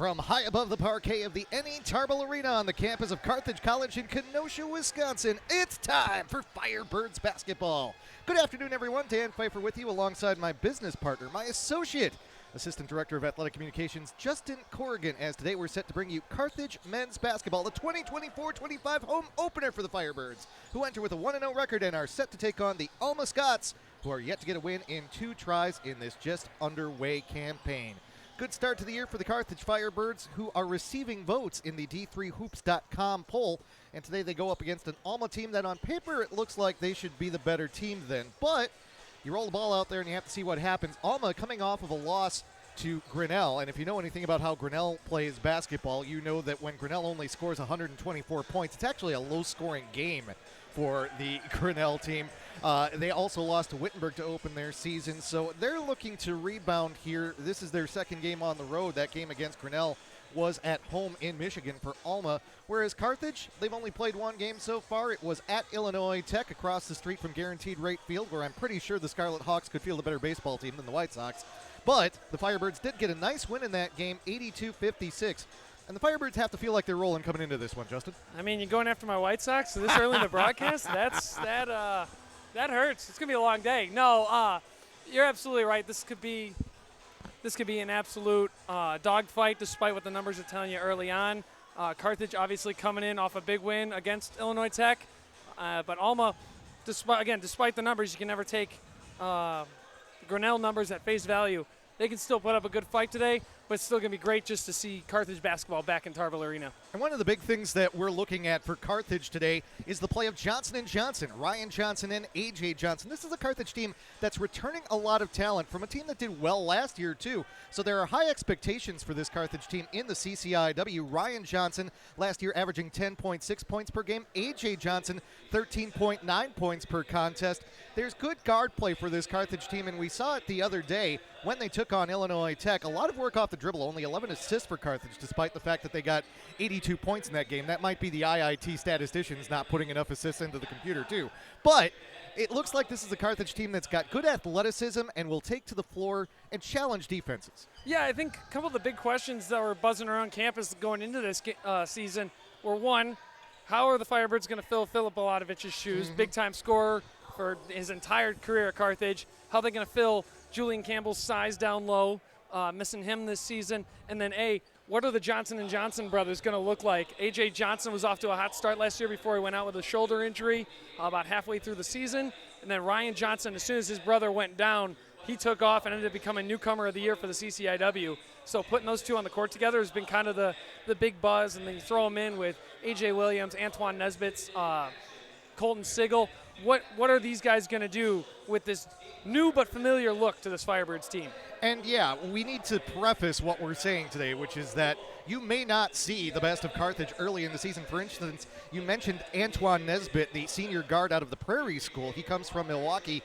From high above the parquet of the Tarble Arena on the campus of Carthage College in Kenosha, Wisconsin, it's time for Firebirds basketball. Good afternoon, everyone. Dan Pfeifer with you alongside my business partner, my associate, Assistant Director of Athletic Communications, Justin Corrigan, as today we're set to bring you Carthage men's basketball, the 2024-25 home opener for the Firebirds, who enter with a 1-0 record and are set to take on the Alma Scots, who are yet to get a win in 2 tries in this just underway campaign. Good start to the year for the Carthage Firebirds, who are receiving votes in the D3Hoops.com poll. And today they go up against an Alma team that on paper it looks like they should be the better team then. But you roll the ball out there and you have to see what happens. Alma coming off of a loss to Grinnell. And if you know anything about how Grinnell plays basketball, you know that when Grinnell only scores 124 points, it's actually a low-scoring game for the Grinnell team. They also lost to Wittenberg to open their season, so they're looking to rebound here. This is their second game on the road. That game against Grinnell was at home in Michigan for Alma, whereas Carthage, they've only played 1 game so far. It was at Illinois Tech across the street from Guaranteed Rate Field, where I'm pretty sure the Scarlet Hawks could field a better baseball team than the White Sox. But the Firebirds did get a nice win in that game, 82-56. And the Firebirds have to feel like they're rolling coming into this one, Justin. I mean, you're going after my White Sox this early in the broadcast? That hurts. It's going to be a long day. No, you're absolutely right. This could be an absolute dogfight, despite what the numbers are telling you early on. Carthage obviously coming in off a big win against Illinois Tech. But Alma, despite the numbers, you can never take Grinnell numbers at face value. They can still put up a good fight today, but it's still going to be great just to see Carthage basketball back in Tarble Arena. And one of the big things that we're looking at for Carthage today is the play of Johnson & Johnson, Ryan Johnson and A.J. Johnson. This is a Carthage team that's returning a lot of talent from a team that did well last year, too. So there are high expectations for this Carthage team in the CCIW. Ryan Johnson last year averaging 10.6 points per game. A.J. Johnson 13.9 points per contest. There's good guard play for this Carthage team, and we saw it the other day when they took on Illinois Tech. A lot of work off the dribble, only 11 assists for Carthage, despite the fact that they got 82 points in that game. That might be the IIT statisticians not putting enough assists into the computer, too. But it looks like this is a Carthage team that's got good athleticism and will take to the floor and challenge defenses. Yeah, I think a couple of the big questions that were buzzing around campus going into this season were, one, how are the Firebirds going to fill Filip Oladovich's shoes, big-time scorer for his entire career at Carthage? How are they going to fill Julian Campbell's size down low, missing him this season? And then, what are the Johnson & Johnson brothers going to look like? A.J. Johnson was off to a hot start last year before he went out with a shoulder injury about halfway through the season. And then Ryan Johnson, as soon as his brother went down, he took off and ended up becoming newcomer of the year for the CCIW. So putting those two on the court together has been kind of the big buzz. And then you throw them in with A.J. Williams, Antoine Nesbitt's, Colton Sigel. What are these guys going to do with this new but familiar look to this Firebirds team? And yeah, we need to preface what we're saying today, which is that you may not see the best of Carthage early in the season. For instance, you mentioned Antoine Nesbitt, the senior guard out of the Prairie School. He comes from Milwaukee,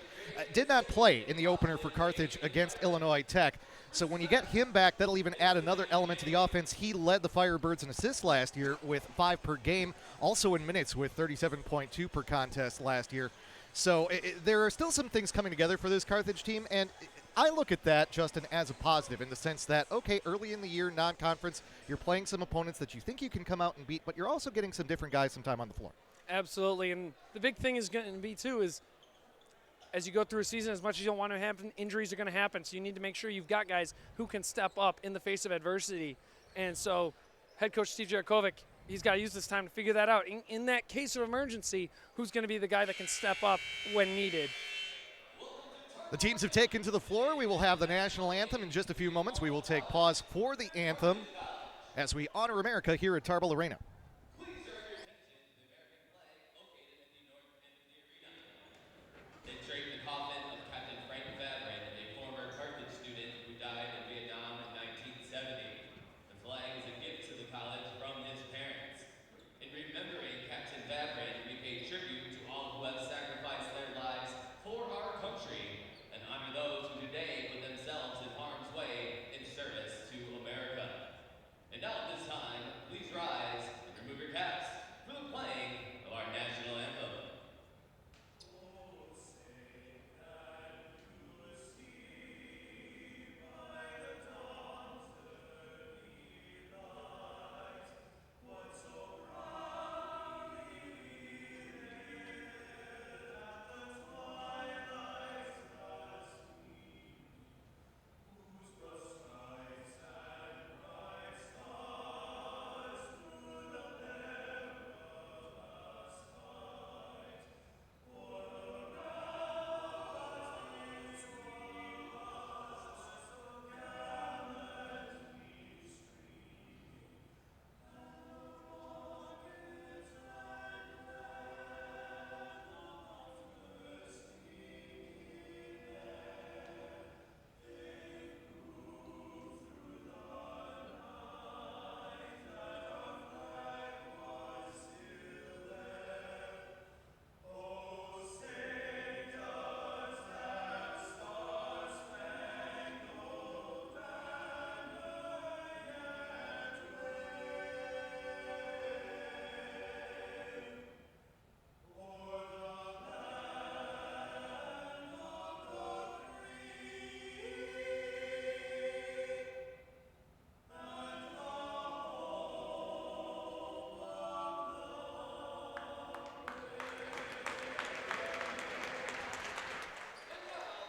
did not play in the opener for Carthage against Illinois Tech. So when you get him back, that'll even add another element to the offense. He led the Firebirds in assists last year with 5 per game, also in minutes with 37.2 per contest last year. So there are still some things coming together for this Carthage team, and I look at that, Justin, as a positive in the sense that, okay, early in the year, non-conference, you're playing some opponents that you think you can come out and beat, but you're also getting some different guys some time on the floor. Absolutely, and the big thing is going to be, too, is as you go through a season, as much as you don't want to happen, injuries are going to happen, so you need to make sure you've got guys who can step up in the face of adversity. And so head coach Steve Jarakovic, he's got to use this time to figure that out. In that case of emergency, who's going to be the guy that can step up when needed? The teams have taken to the floor. We will have the national anthem in just a few moments. We will take pause for the anthem as we honor America here at Tarble Arena. And now at this time, please rise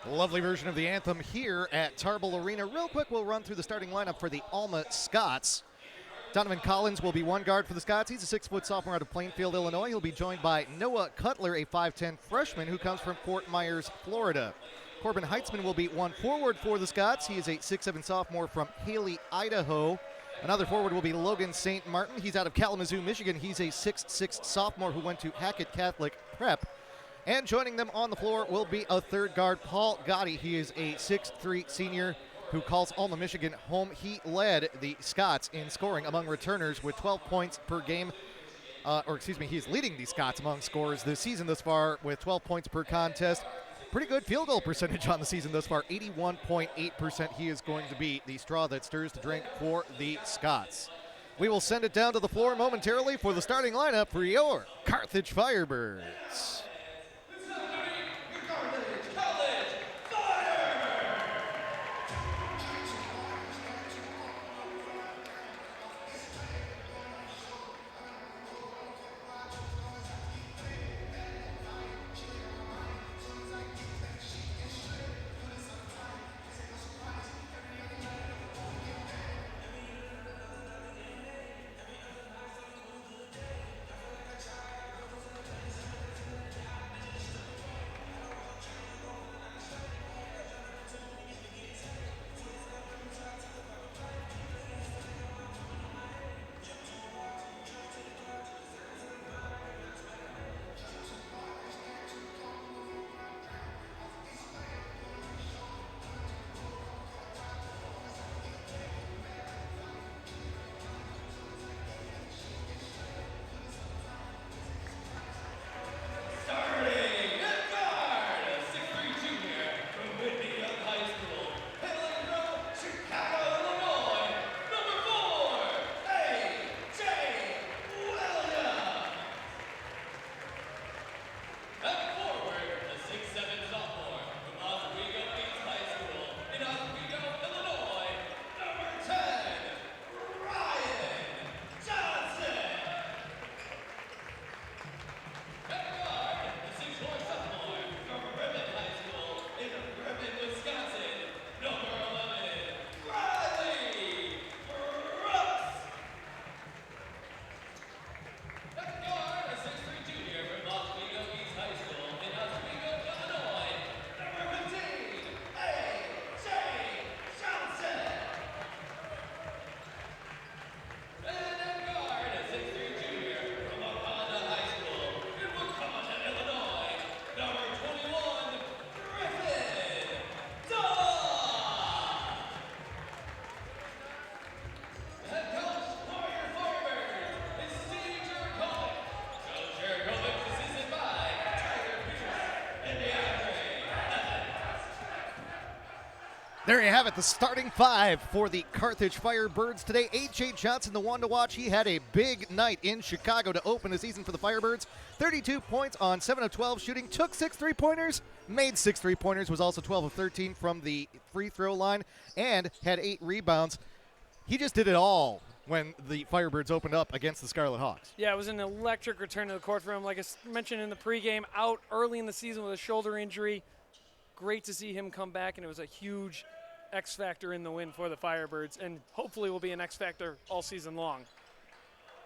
Lovely version of the anthem here at Tarble Arena. Real quick, we'll run through the starting lineup for the Alma Scots. Donovan Collins will be one guard for the Scots. He's a 6-foot sophomore out of Plainfield, Illinois. He'll be joined by Noah Cutler, a 5'10 freshman who comes from Fort Myers, Florida. Corbin Heitzman will be one forward for the Scots. He is a 6'7 sophomore from Haley, Idaho. Another forward will be Logan St. Martin. He's out of Kalamazoo, Michigan. He's a 6'6 sophomore who went to Hackett Catholic Prep. And joining them on the floor will be a third guard, Paul Gotti. He is a 6'3 senior who calls Alma, Michigan home. He led the Scots in scoring among returners with 12 points per game. He's leading the Scots among scorers this season thus far with 12 points per contest. Pretty good field goal percentage on the season thus far, 81.8%. He is going to be the straw that stirs the drink for the Scots. We will send it down to the floor momentarily for the starting lineup for your Carthage Firebirds. There you have it, the starting five for the Carthage Firebirds today. A.J. Johnson, the one to watch. He had a big night in Chicago to open the season for the Firebirds. 32 points on 7 of 12 shooting. Took 6 3-pointers, made 6 3-pointers, was also 12 of 13 from the free throw line, and had 8 rebounds. He just did it all when the Firebirds opened up against the Scarlet Hawks. Yeah, it was an electric return to the court for him. Like I mentioned in the pregame, out early in the season with a shoulder injury. Great to see him come back, and it was a huge X factor in the win for the Firebirds, and hopefully will be an X factor all season long.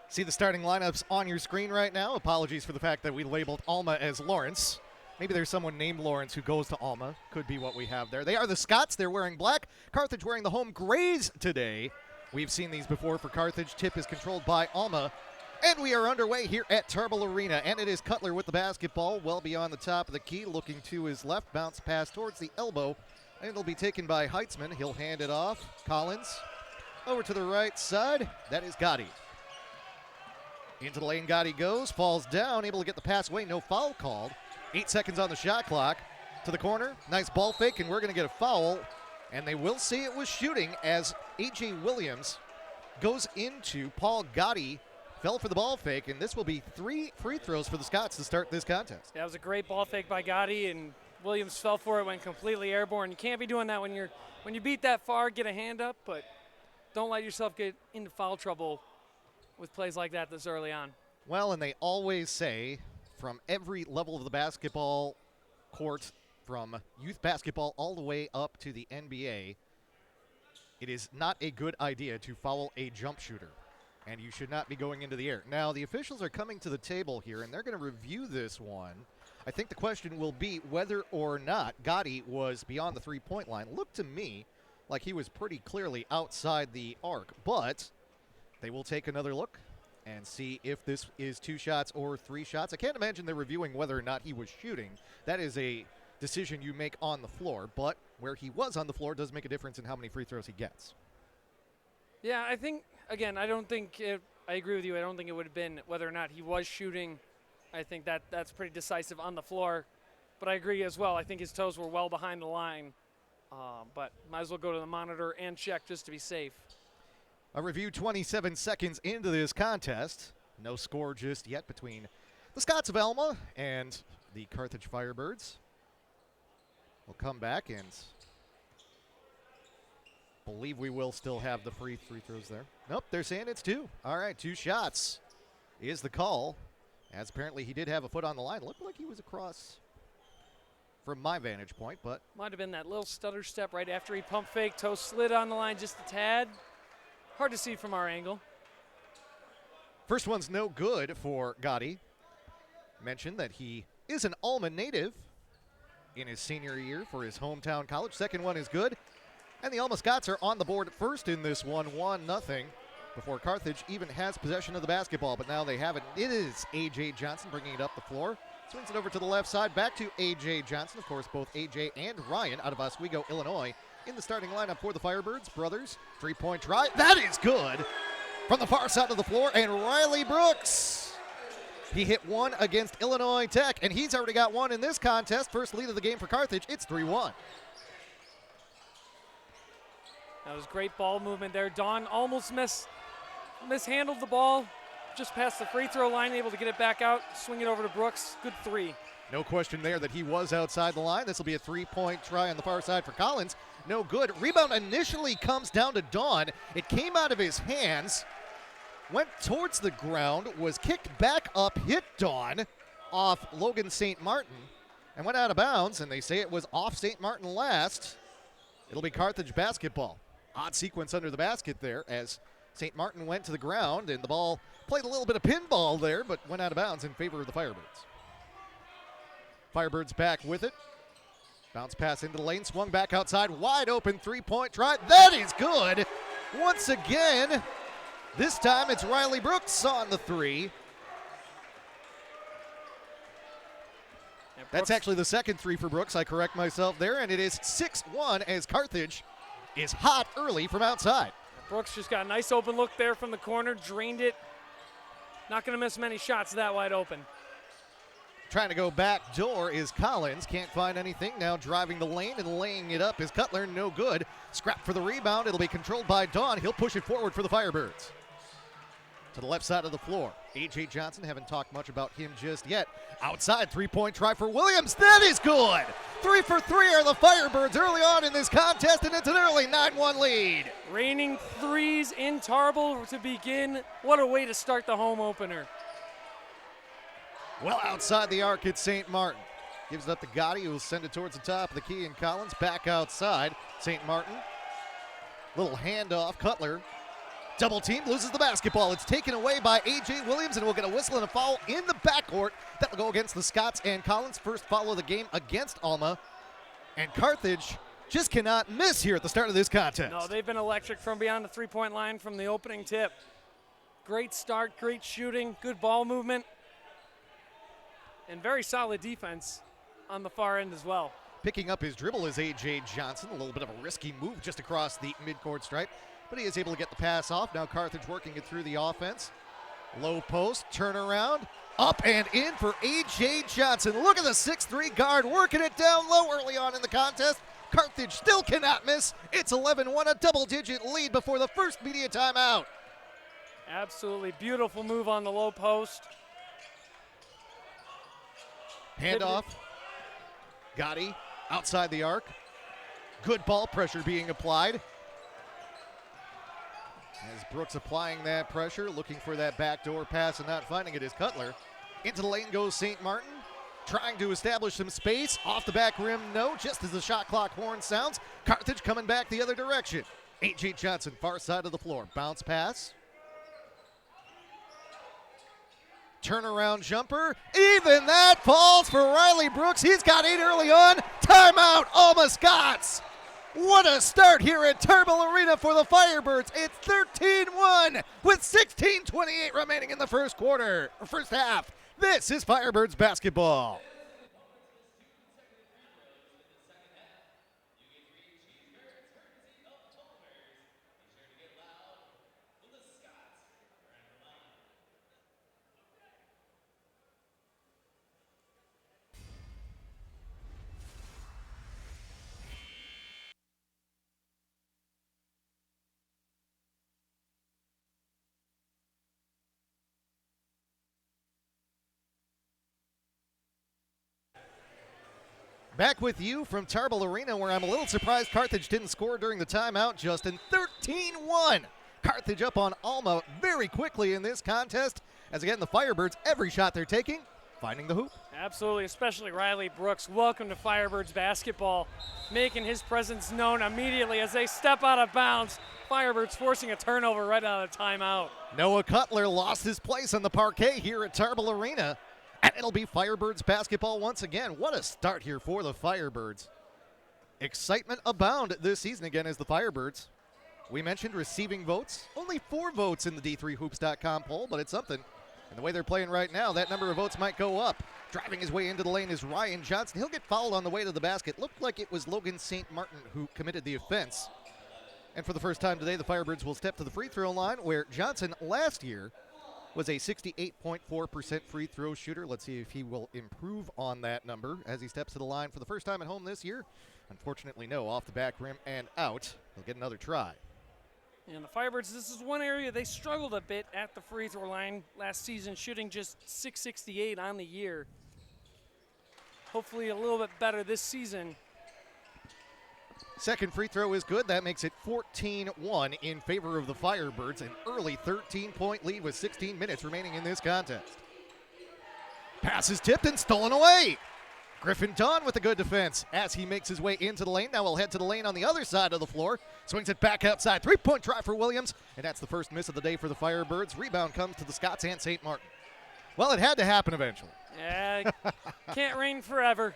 See the starting lineups on your screen right now. Apologies for the fact that we labeled Alma as Lawrence. Maybe there's someone named Lawrence who goes to Alma. Could be what we have there. They are the Scots. They're wearing black. Carthage wearing the home grays today. We've seen these before for Carthage. Tip is controlled by Alma. And we are underway here at Tarble Arena, and it is Cutler with the basketball well beyond the top of the key, looking to his left, bounce pass towards the elbow, and it'll be taken by Heitzman. He'll hand it off. Collins over to the right side. That is Gotti. Into the lane Gotti goes, falls down, able to get the pass away, no foul called. 8 seconds on the shot clock. To the corner, nice ball fake, and we're going to get a foul, and they will say it was shooting as A.J. Williams goes into Paul Gotti. Fell for the ball fake, and this will be 3 free throws for the Scots to start this contest. Yeah, it was a great ball fake by Gotti, and Williams fell for it, went completely airborne. You can't be doing that when you beat that far, get a hand up, but don't let yourself get into foul trouble with plays like that this early on. Well, and they always say from every level of the basketball court from youth basketball all the way up to the NBA, it is not a good idea to foul a jump shooter, and you should not be going into the air. Now, the officials are coming to the table here, and they're going to review this one. I think the question will be whether or not Gotti was beyond the three-point line. Looked to me like he was pretty clearly outside the arc, but they will take another look and see if this is 2 shots or 3 shots. I can't imagine they're reviewing whether or not he was shooting. That is a decision you make on the floor, but where he was on the floor does make a difference in how many free throws he gets. Yeah, I think, again, I agree with you. I don't think it would have been whether or not he was shooting. I think that's pretty decisive on the floor. But I agree as well. I think his toes were well behind the line. But might as well go to the monitor and check just to be safe. A review 27 seconds into this contest. No score just yet between the Scots of Alma and the Carthage Firebirds. We'll come back and believe we will still have the free throws there. Nope, they're saying it's 2. All right, 2 shots is the call, as apparently he did have a foot on the line. Looked like he was across from my vantage point, but might have been that little stutter step right after he pump fake. Toe slid on the line just a tad. Hard to see from our angle. First one's no good for Gotti. Mentioned that he is an Alma native in his senior year for his hometown college. Second one is good. And the Alma Scots are on the board first in this one, 1-0, before Carthage even has possession of the basketball. But now they have it. It is A.J. Johnson bringing it up the floor. Swings it over to the left side, back to A.J. Johnson. Of course, both A.J. and Ryan out of Oswego, Illinois, in the starting lineup for the Firebirds. Brothers, three-point try. That is good from the far side of the floor. And Riley Brooks, he hit one against Illinois Tech, and he's already got one in this contest. First lead of the game for Carthage. It's 3-1. That was great ball movement there. Don almost mishandled the ball. Just past the free throw line, able to get it back out, swing it over to Brooks. Good 3. No question there that he was outside the line. This will be a three-point try on the far side for Collins. No good. Rebound initially comes down to Don. It came out of his hands, went towards the ground, was kicked back up, hit Don off Logan St. Martin, and went out of bounds, and they say it was off St. Martin last. It'll be Carthage basketball. Odd sequence under the basket there as St. Martin went to the ground, and the ball played a little bit of pinball there, but went out of bounds in favor of the Firebirds. Firebirds back with it. Bounce pass into the lane, swung back outside, wide open three-point try. That is good. Once again, this time it's Riley Brooks on the 3. That's actually the second 3 for Brooks. I correct myself there, and it is 6-1 as Carthage is hot early from outside. Brooks just got a nice open look there from the corner, drained it. Not going to miss many shots that wide open. Trying to go back door is Collins. Can't find anything. Now driving the lane and laying it up is Cutler. No good. Scrap for the rebound. It'll be controlled by Don. He'll push it forward for the Firebirds. To the left side of the floor. A.J. Johnson, haven't talked much about him just yet. Outside, three-point try for Williams. That is good. 3 for 3 are the Firebirds early on in this contest, and it's an early 9-1 lead. Raining threes in Tarble to begin. What a way to start the home opener. Well outside the arc, it's St. Martin. Gives it up to Gotti, who will send it towards the top of the key, and Collins back outside. St. Martin, little handoff. Cutler, double team, loses the basketball. It's taken away by A.J. Williams, and we'll get a whistle and a foul in the backcourt. That'll go against the Scots and Collins. First foul of the game against Alma. And Carthage just cannot miss here at the start of this contest. No, they've been electric from beyond the three-point line from the opening tip. Great start, great shooting, good ball movement, and very solid defense on the far end as well. Picking up his dribble is A.J. Johnson. A little bit of a risky move just across the midcourt stripe, but he is able to get the pass off. Now Carthage working it through the offense. Low post, turnaround, up and in for A.J. Johnson. Look at the 6'3 guard working it down low early on in the contest. Carthage still cannot miss. It's 11-1, a double-digit lead before the first media timeout. Absolutely beautiful move on the low post. Handoff. Gotti outside the arc. Good ball pressure being applied. As Brooks applying that pressure, looking for that backdoor pass and not finding it is Cutler. Into the lane goes St. Martin. trying to establish some space. Off the back rim, no. Just as the shot clock horn sounds, Carthage coming back the other direction. A.J. Johnson, far side of the floor. Bounce pass. Turnaround jumper. Even that falls for Riley Brooks. He's got 8 early on. Timeout, Alma Scots. What a start here at Tarble Arena for the Firebirds. It's 13-1 with 16:28 remaining in the first half. This is Firebirds basketball. Back with you from Tarble Arena, where I'm a little surprised Carthage didn't score during the timeout, Justin. 13-1. Carthage up on Alma very quickly in this contest. As again, the Firebirds, every shot they're taking, finding the hoop. Absolutely, especially Riley Brooks. Welcome to Firebirds basketball, making his presence known immediately as they step out of bounds. Firebirds forcing a turnover right out of timeout. Noah Cutler lost his place on the parquet here at Tarble Arena. And it'll be Firebirds basketball once again. What a start here for the Firebirds. Excitement abound this season again as the Firebirds. We mentioned receiving votes. Only 4 votes in the D3Hoops.com poll, but it's something. And the way they're playing right now, that number of votes might go up. Driving his way into the lane is Ryan Johnson. He'll get fouled on the way to the basket. Looked like it was Logan St. Martin who committed the offense. And for the first time today, the Firebirds will step to the free throw line, where Johnson last year was a 68.4% free throw shooter. Let's see if he will improve on that number as he steps to the line for the first time at home this year. Unfortunately, no, off the back rim and out. He'll get another try. And the Firebirds, this is one area they struggled a bit at the free throw line last season, shooting just .668 on the year. Hopefully a little bit better this season. Second free throw is good. That makes it 14-1 in favor of the Firebirds. An early 13-point lead with 16 minutes remaining in this contest. Pass is tipped and stolen away. Griffin Dunn with a good defense as he makes his way into the lane. Now we'll head to the lane on the other side of the floor. Swings it back outside. 3-point try for Williams. And that's the first miss of the day for the Firebirds. Rebound comes to the Scots and St. Martin. Well, it had to happen eventually. Yeah, can't rain forever.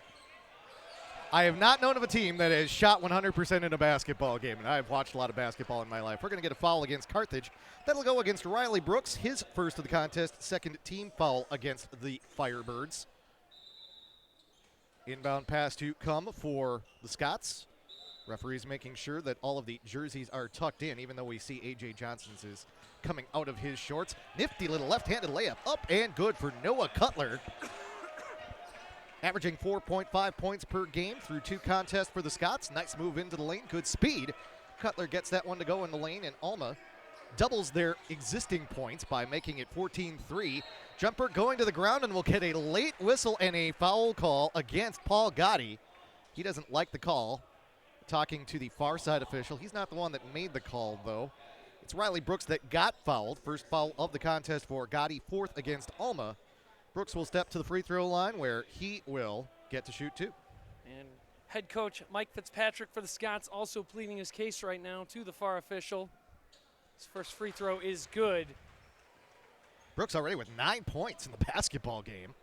I have not known of a team that has shot 100% in a basketball game, and I've watched a lot of basketball in my life. We're going to get a foul against Carthage. That'll go against Riley Brooks, his first of the contest, second team foul against the Firebirds. Inbound pass to come for the Scots. Referees making sure that all of the jerseys are tucked in, even though we see A.J. Johnson's is coming out of his shorts. Nifty little left-handed layup, up and good for Noah Cutler. Averaging 4.5 points per game through 2 contests for the Scots. Nice move into the lane, good speed. Cutler gets that one to go in the lane, and Alma doubles their existing points by making it 14-3. Jumper going to the ground, and we'll get a late whistle and a foul call against Paul Gotti. He doesn't like the call. Talking to the far side official. He's not the one that made the call, though. It's Riley Brooks that got fouled. First foul of the contest for Gotti, 4th against Alma. Brooks will step to the free throw line where he will get to shoot 2. And head coach Mike Fitzpatrick for the Scots also pleading his case right now to the far official. His first free throw is good. Brooks already with 9 points in the basketball game.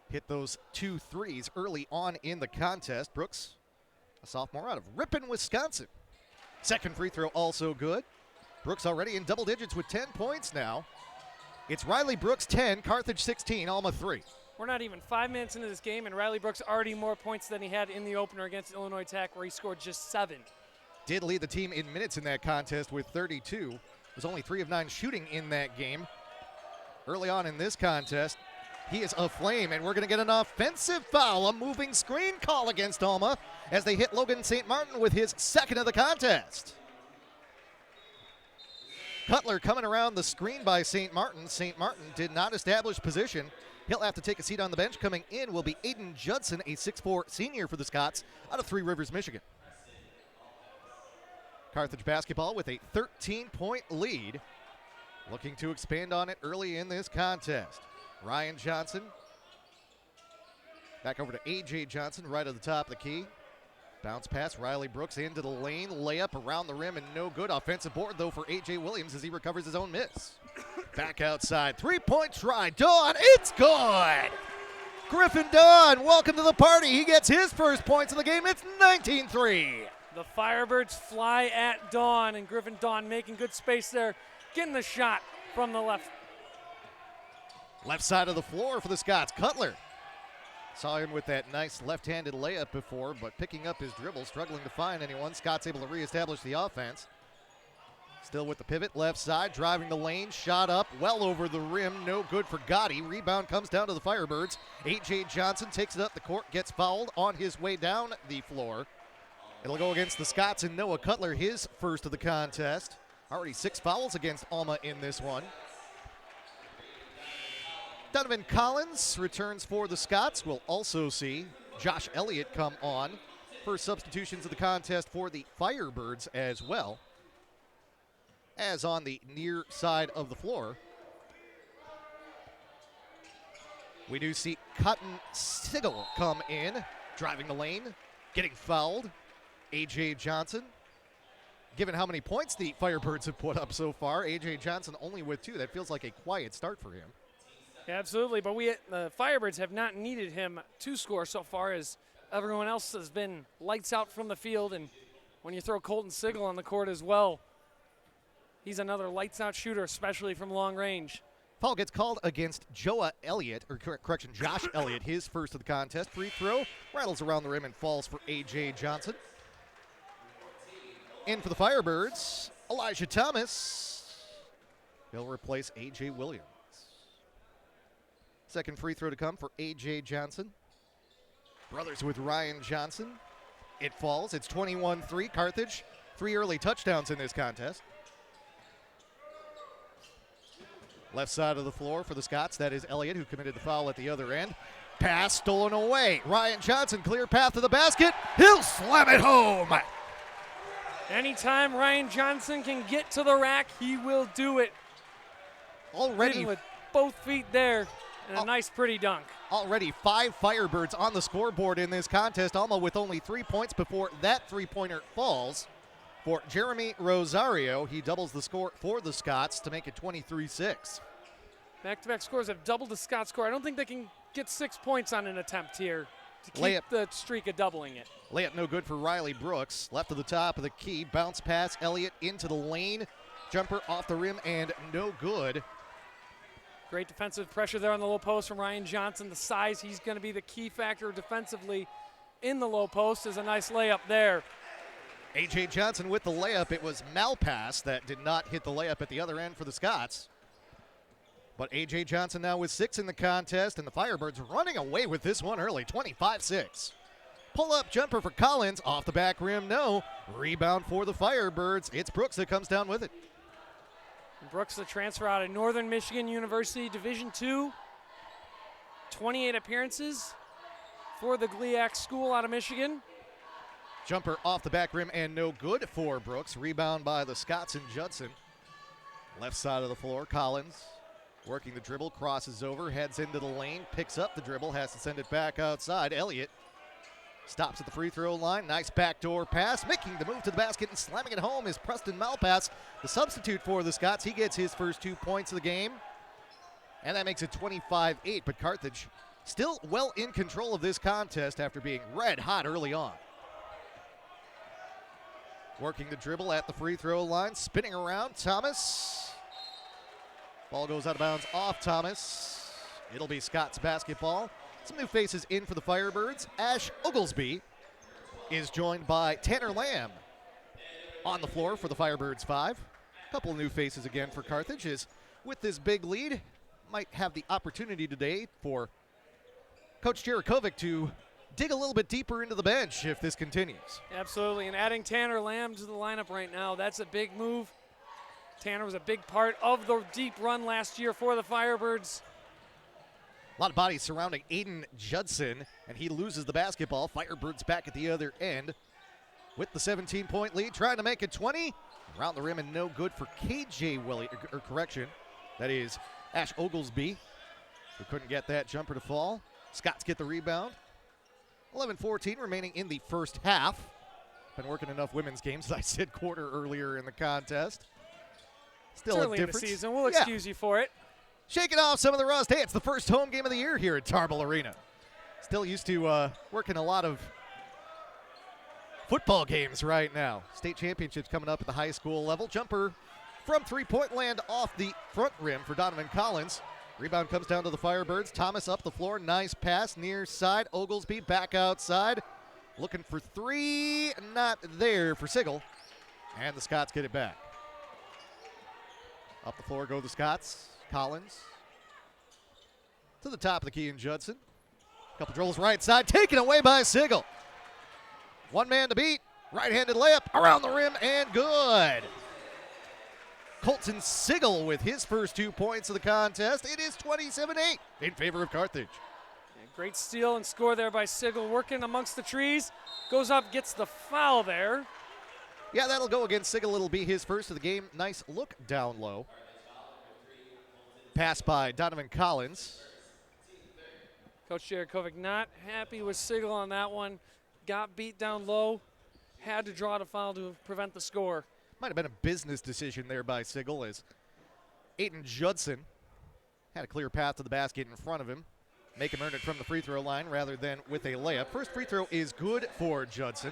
Hit those 2 threes early on in the contest. Brooks, a sophomore out of Ripon, Wisconsin. Second free throw also good. Brooks already in double digits with 10 points now. It's Riley Brooks 10, Carthage 16, Alma 3. We're not even 5 minutes into this game, and Riley Brooks already more points than he had in the opener against Illinois Tech, where he scored just 7. Did lead the team in minutes in that contest with 32. Was only 3 of 9 shooting in that game. Early on in this contest, he is aflame, and we're going to get an offensive foul, a moving screen call against Alma as they hit Logan St. Martin with his second of the contest. Cutler coming around the screen by St. Martin. St. Martin did not establish position. He'll have to take a seat on the bench. Coming in will be Aiden Judson, a 6'4 senior for the Scots out of Three Rivers, Michigan. Carthage basketball with a 13-point lead. Looking to expand on it early in this contest. Ryan Johnson Back over to A.J. Johnson, right at the top of the key. Bounce pass, Riley Brooks into the lane. Layup around the rim and no good. Offensive board, though, for A.J. Williams as he recovers his own miss. Back outside. Three-point try. Dawn, it's good. Griffin Dawn, welcome to the party. He gets his first points of the game. It's 19-3. The Firebirds fly at Dawn, and Griffin Dawn making good space there, getting the shot from the left. Left side of the floor for the Scots. Cutler. Saw him with that nice left-handed layup before, but picking up his dribble, struggling to find anyone. Scott's able to reestablish the offense. Still with the pivot, left side, driving the lane, shot up, well over the rim, no good for Gotti. Rebound comes down to the Firebirds. A.J. Johnson takes it up the court, gets fouled on his way down the floor. It'll go against the Scots and Noah Cutler, his first of the contest. Already 6 fouls against Alma in this one. Donovan Collins returns for the Scots. We'll also see Josh Elliott come on for substitutions of the contest for the Firebirds as well. As on the near side of the floor, we do see Cotton Sigel come in, driving the lane, getting fouled. A.J. Johnson, given how many points the Firebirds have put up so far, A.J. Johnson only with 2. That feels like a quiet start for him. Absolutely, but the Firebirds have not needed him to score so far, as everyone else has been lights out from the field, and when you throw Colton Sigel on the court as well, he's another lights out shooter, especially from long range. Foul gets called against Josh Elliott, his first of the contest. Free throw, rattles around the rim and falls for A.J. Johnson. In for the Firebirds, Elijah Thomas. He'll replace A.J. Williams. Second free throw to come for A.J. Johnson. Brothers with Ryan Johnson. It falls. It's 21-3. Carthage, 3 early touchdowns in this contest. Left side of the floor for the Scots. That is Elliott, who committed the foul at the other end. Pass stolen away. Ryan Johnson, clear path to the basket. He'll slam it home. Anytime Ryan Johnson can get to the rack, he will do it. Already with both feet there. And a nice, pretty dunk. Already 5 Firebirds on the scoreboard in this contest. Alma with only 3 points before that three-pointer falls. For Jeremy Rosario, he doubles the score for the Scots to make it 23-6. Back-to-back scores have doubled the Scots score. I don't think they can get 6 points on an attempt here to keep the streak of doubling it. Layup no good for Riley Brooks. Left to the top of the key. Bounce pass, Elliott into the lane. Jumper off the rim and no good. Great defensive pressure there on the low post from Ryan Johnson. The size, he's going to be the key factor defensively in the low post. Is a nice layup there. A.J. Johnson with the layup. It was Malpass that did not hit the layup at the other end for the Scots. But A.J. Johnson now with 6 in the contest, and the Firebirds running away with this one early, 25-6. Pull-up jumper for Collins. Off the back rim, no. Rebound for the Firebirds. It's Brooks that comes down with it. Brooks, the transfer out of Northern Michigan University, Division II. 28 appearances for the GLIAC school out of Michigan. Jumper off the back rim and no good for Brooks. Rebound by the Scots and Judson. Left side of the floor, Collins working the dribble, crosses over, heads into the lane, picks up the dribble, has to send it back outside. Elliott stops at the free throw line. Nice backdoor pass. Making the move to the basket and slamming it home is Preston Malpass, the substitute for the Scots. He gets his first 2 points of the game. And that makes it 25-8. But Carthage still well in control of this contest after being red hot early on. Working the dribble at the free throw line. Spinning around. Thomas. Ball goes out of bounds off Thomas. It'll be Scots basketball. Some new faces in for the Firebirds. Ash Oglesby is joined by Tanner Lamb on the floor for the Firebirds 5. A couple of new faces again for Carthage is with this big lead. Might have the opportunity today for Coach Jerichovic to dig a little bit deeper into the bench if this continues. Absolutely, and adding Tanner Lamb to the lineup right now, that's a big move. Tanner was a big part of the deep run last year for the Firebirds. A lot of bodies surrounding Aiden Judson, and he loses the basketball. Firebirds back at the other end with the 17-point lead, trying to make it 20. Around the rim and no good for that is Ash Oglesby, who couldn't get that jumper to fall. Scots get the rebound. 11:14 remaining in the first half. Been working enough women's games that I said quarter earlier in the contest. Still It's a early in the difference. season. We'll excuse you for it. Shaking off some of the rust. Hey, it's the first home game of the year here at Tarble Arena. Still used to working a lot of football games right now. State championships coming up at the high school level. Jumper from three-point land off the front rim for Donovan Collins. Rebound comes down to the Firebirds. Thomas up the floor. Nice pass near side. Oglesby back outside. Looking for three. Not there for Sigel. And the Scots get it back. Up the floor go the Scots. Collins to the top of the key in Judson. Couple drills right side. Taken away by Sigel. One man to beat. Right-handed layup around the rim and good. Colton Sigel with his first 2 points of the contest. It is 27-8 in favor of Carthage. Great steal and score there by Sigel, working amongst the trees. Goes up, gets the foul there. Yeah, that'll go against Sigel. It'll be his first of the game. Nice look down low. Pass by Donovan Collins. Coach Jarakovic not happy with Sigel on that one. Got beat down low. Had to draw the foul to prevent the score. Might have been a business decision there by Sigel as Aiden Judson had a clear path to the basket in front of him. Make him earn it from the free throw line rather than with a layup. First free throw is good for Judson.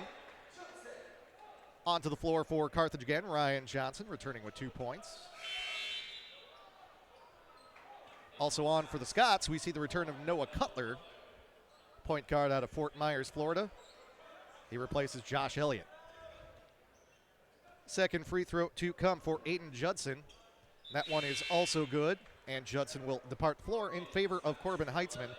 Onto the floor for Carthage again. Ryan Johnson returning with 2 points. Also on for the Scots, we see the return of Noah Cutler, point guard out of Fort Myers, Florida. He replaces Josh Elliott. Second free throw to come for Aiden Judson. That one is also good, and Judson will depart the floor in favor of Corbin Heitzman,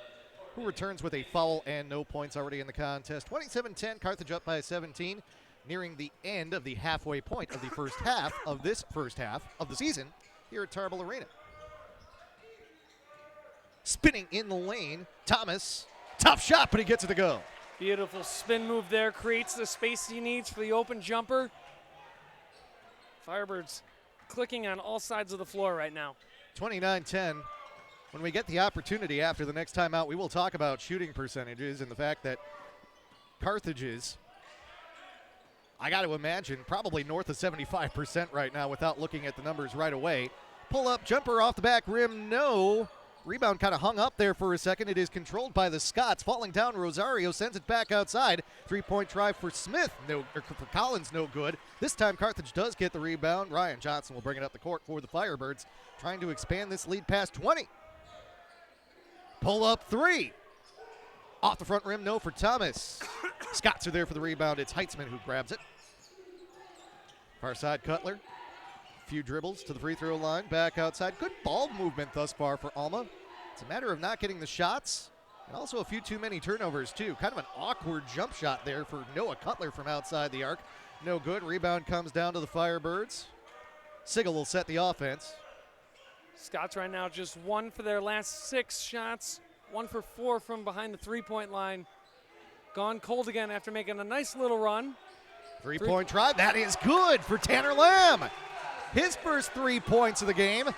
who returns with a foul and no points already in the contest. 27-10, Carthage up by 17, nearing the end of the halfway point of the first half of this first half of the season here at Tarble Arena. Spinning in the lane, Thomas, tough shot, but he gets it to go. Beautiful spin move there, creates the space he needs for the open jumper. Firebirds clicking on all sides of the floor right now. 29-10. When we get the opportunity after the next timeout, we will talk about shooting percentages and the fact that Carthage's, I got to imagine, probably north of 75% right now without looking at the numbers right away. Pull up jumper off the back rim, no. Rebound kind of hung up there for a second. It is controlled by the Scots. Falling down, Rosario sends it back outside. Three-point try for Smith, for Collins, no good. This time Carthage does get the rebound. Ryan Johnson will bring it up the court for the Firebirds, trying to expand this lead past 20. Pull up three. Off the front rim, no for Thomas. Scots are there for the rebound. It's Heitzman who grabs it. Far side, Cutler. Few dribbles to the free throw line, back outside. Good ball movement thus far for Alma. It's a matter of not getting the shots and also a few too many turnovers too. Kind of an awkward jump shot there for Noah Cutler from outside the arc. No good. Rebound comes down to the Firebirds. Sigel will set the offense. Scots right now just 1 for their last 6 shots. 1 for 4 from behind the three-point line. Gone cold again after making a nice little run. Three-point try. That is good for Tanner Lamb. His first 3 points of the game.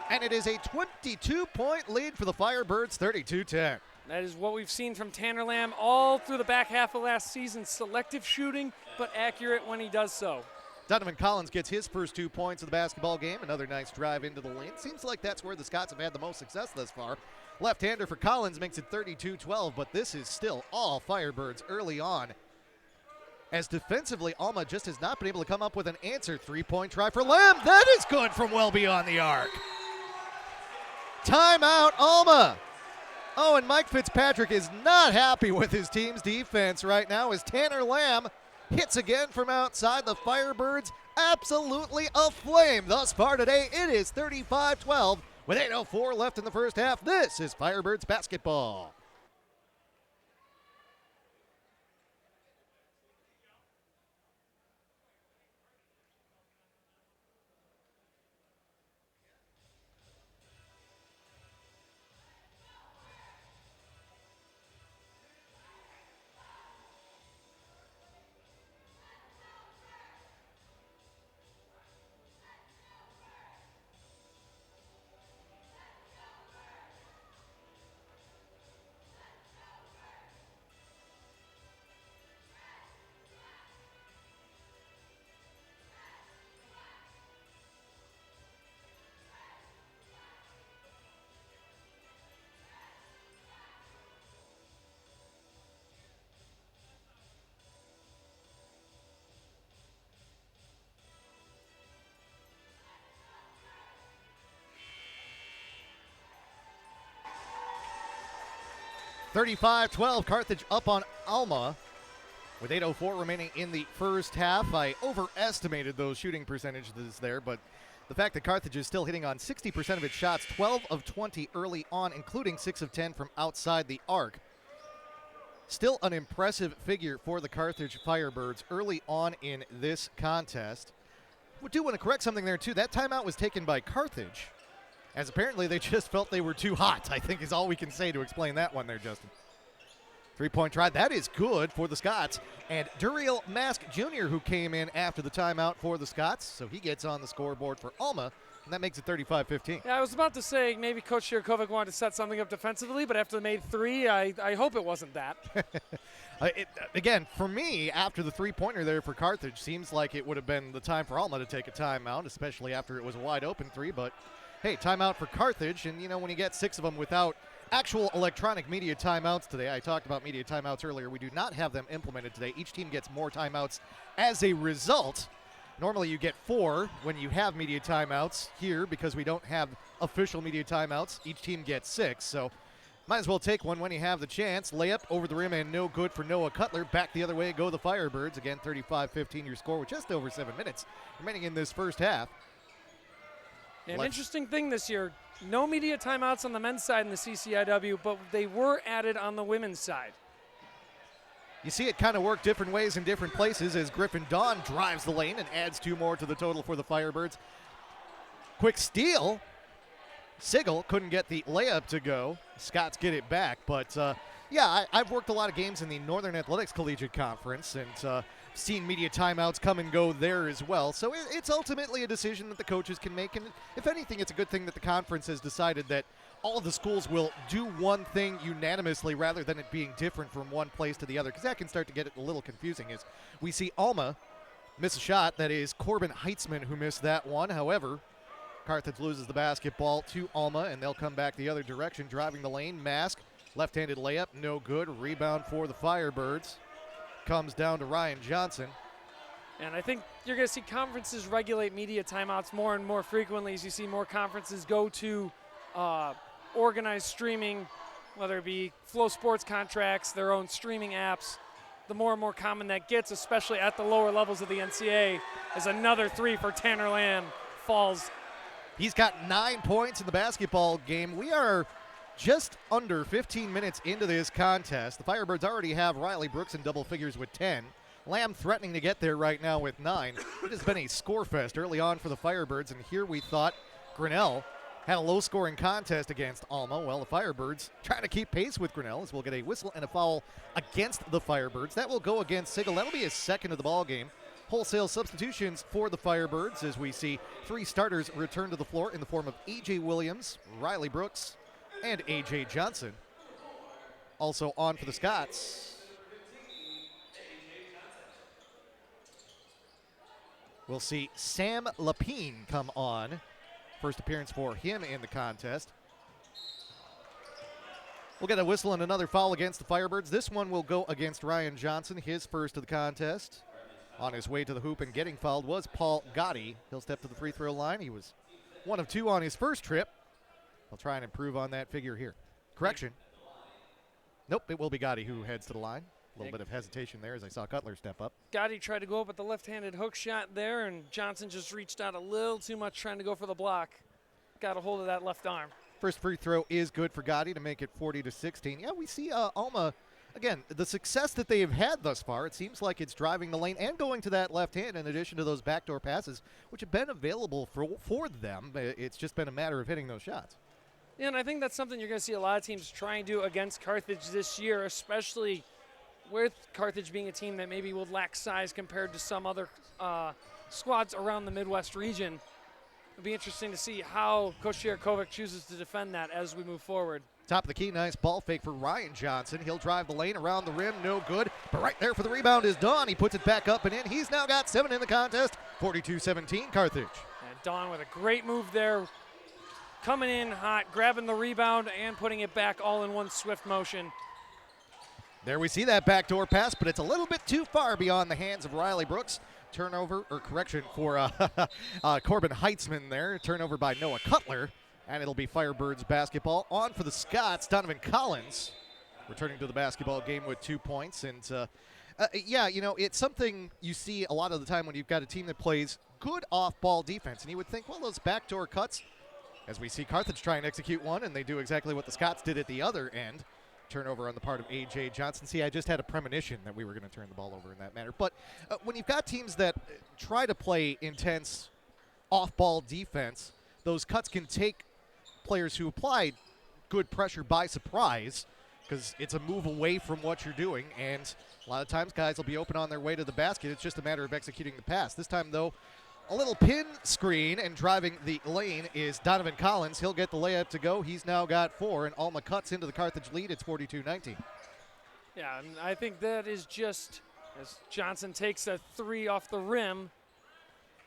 And it is a 22-point lead for the Firebirds, 32-10. That is what we've seen from Tanner Lamb all through the back half of last season. Selective shooting, but accurate when he does so. Donovan Collins gets his first 2 points of the basketball game. Another nice drive into the lane. Seems like that's where the Scots have had the most success thus far. Left-hander for Collins makes it 32-12, but this is still all Firebirds early on. As defensively, Alma just has not been able to come up with an answer. Three-point try for Lamb. That is good from well beyond the arc. Timeout, Alma. Oh, and Mike Fitzpatrick is not happy with his team's defense right now as Tanner Lamb hits again from outside. The Firebirds absolutely aflame thus far today. It is 35-12 with 8:04 left in the first half. This is Firebirds basketball. 35-12, Carthage up on Alma with 8:04 remaining in the first half. I overestimated those shooting percentages there, but the fact that Carthage is still hitting on 60% of its shots, 12 of 20 early on, including 6 of 10 from outside the arc. Still an impressive figure for the Carthage Firebirds early on in this contest. We do want to correct something there, too. That timeout was taken by Carthage, as apparently they just felt they were too hot, I think is all we can say to explain that one there, Justin. Three-point try. That is good for the Scots. And Duriel Mask Jr., who came in after the timeout for the Scots, so he gets on the scoreboard for Alma, and that makes it 35-15. Yeah, I was about to say maybe Coach Shirakovic wanted to set something up defensively, but after they made 3, I hope it wasn't that. Again, for me, after the three-pointer there for Carthage, seems like it would have been the time for Alma to take a timeout, especially after it was a wide-open 3. But, hey, timeout for Carthage, and, when you get 6 of them without actual electronic media timeouts today. I talked about media timeouts earlier. We do not have them implemented today. Each team gets more timeouts as a result. Normally you get 4 when you have media timeouts. Here, because we don't have official media timeouts, each team gets 6. So might as well take one when you have the chance. Layup over the rim and no good for Noah Cutler. Back the other way go the Firebirds. Again, 35-15 your score with just over 7 minutes remaining in this first half. An interesting thing this year, no media timeouts on the men's side in the CCIW, but they were added on the women's side. You see it kind of work different ways in different places as Griffin Dawn drives the lane and adds 2 more to the total for the Firebirds. Quick steal. Sigel couldn't get the layup to go. Scots get it back, but I've worked a lot of games in the Northern Athletics Collegiate Conference and seen media timeouts come and go there as well. So it's ultimately a decision that the coaches can make. And if anything, it's a good thing that the conference has decided that all of the schools will do one thing unanimously rather than it being different from one place to the other, because that can start to get it a little confusing as we see Alma miss a shot. That is Corbin Heitzman who missed that one. However, Carthage loses the basketball to Alma, and they'll come back the other direction, driving the lane. Mask, left-handed layup, no good. Rebound for the Firebirds. Comes down to Ryan Johnson. And I think you're going to see conferences regulate media timeouts more and more frequently as you see more conferences go to organized streaming, whether it be Flow Sports contracts, their own streaming apps. The more and more common that gets, especially at the lower levels of the NCAA, as another 3 for Tanner Lamb falls. He's got 9 points in the basketball game. We are just under 15 minutes into this contest. The Firebirds already have Riley Brooks in double figures with 10. Lamb threatening to get there right now with 9. It has been a score fest early on for the Firebirds, and here we thought Grinnell had a low-scoring contest against Alma. Well, the Firebirds trying to keep pace with Grinnell as we'll get a whistle and a foul against the Firebirds. That will go against Sigel. That'll be his second of the ball game. Wholesale substitutions for the Firebirds as we see 3 starters return to the floor in the form of A.J. Williams, Riley Brooks, and A.J. Johnson. Also on for the Scots, we'll see Sam Lapine come on. First appearance for him in the contest. We'll get a whistle and another foul against the Firebirds. This one will go against Ryan Johnson, his first of the contest. On his way to the hoop and getting fouled was Paul Gotti. He'll step to the free throw line. He was 1 of 2 on his first trip. He'll try and improve on that figure here. Correction. Nope, it will be Gotti who heads to the line. A little bit of hesitation there as I saw Cutler step up. Gotti tried to go up with the left-handed hook shot there, and Johnson just reached out a little too much trying to go for the block. Got a hold of that left arm. First free throw is good for Gotti to make it 40-16. Yeah, we see Alma, again, the success that they have had thus far, it seems like it's driving the lane and going to that left hand in addition to those backdoor passes, which have been available for them. It's just been a matter of hitting those shots. Yeah, and I think that's something you're going to see a lot of teams try and do against Carthage this year, especially with Carthage being a team that maybe will lack size compared to some other squads around the Midwest region. It'll be interesting to see how Coach Shirakovic chooses to defend that as we move forward. Top of the key, nice ball fake for Ryan Johnson. He'll drive the lane around the rim, no good. But right there for the rebound is Dawn. He puts it back up and in. He's now got 7 in the contest, 42-17 Carthage. And Dawn with a great move there, coming in hot, grabbing the rebound and putting it back all in one swift motion. There we see that backdoor pass, but it's a little bit too far beyond the hands of Riley Brooks. Turnover, or correction, for Corbin Heitzman there. Turnover by Noah Cutler, and it'll be Firebirds basketball. On for the Scots, Donovan Collins returning to the basketball game with 2 points. And, yeah, you know, it's something you see a lot of the time when you've got a team that plays good off-ball defense. And you would think, well, those backdoor cuts, as we see Carthage try and execute one, and they do exactly what the Scots did at the other end. Turnover on the part of A.J. Johnson. See, I just had a premonition that we were going to turn the ball over in that manner. But when you've got teams that try to play intense off-ball defense, those cuts can take players who apply good pressure by surprise because it's a move away from what you're doing. And a lot of times guys will be open on their way to the basket. It's just a matter of executing the pass. This time, though, a little pin screen and driving the lane is Donovan Collins. He'll get the layup to go. He's now got 4, and Alma cuts into the Carthage lead. It's 42-19. Yeah, and I think that is just as Johnson takes a 3 off the rim.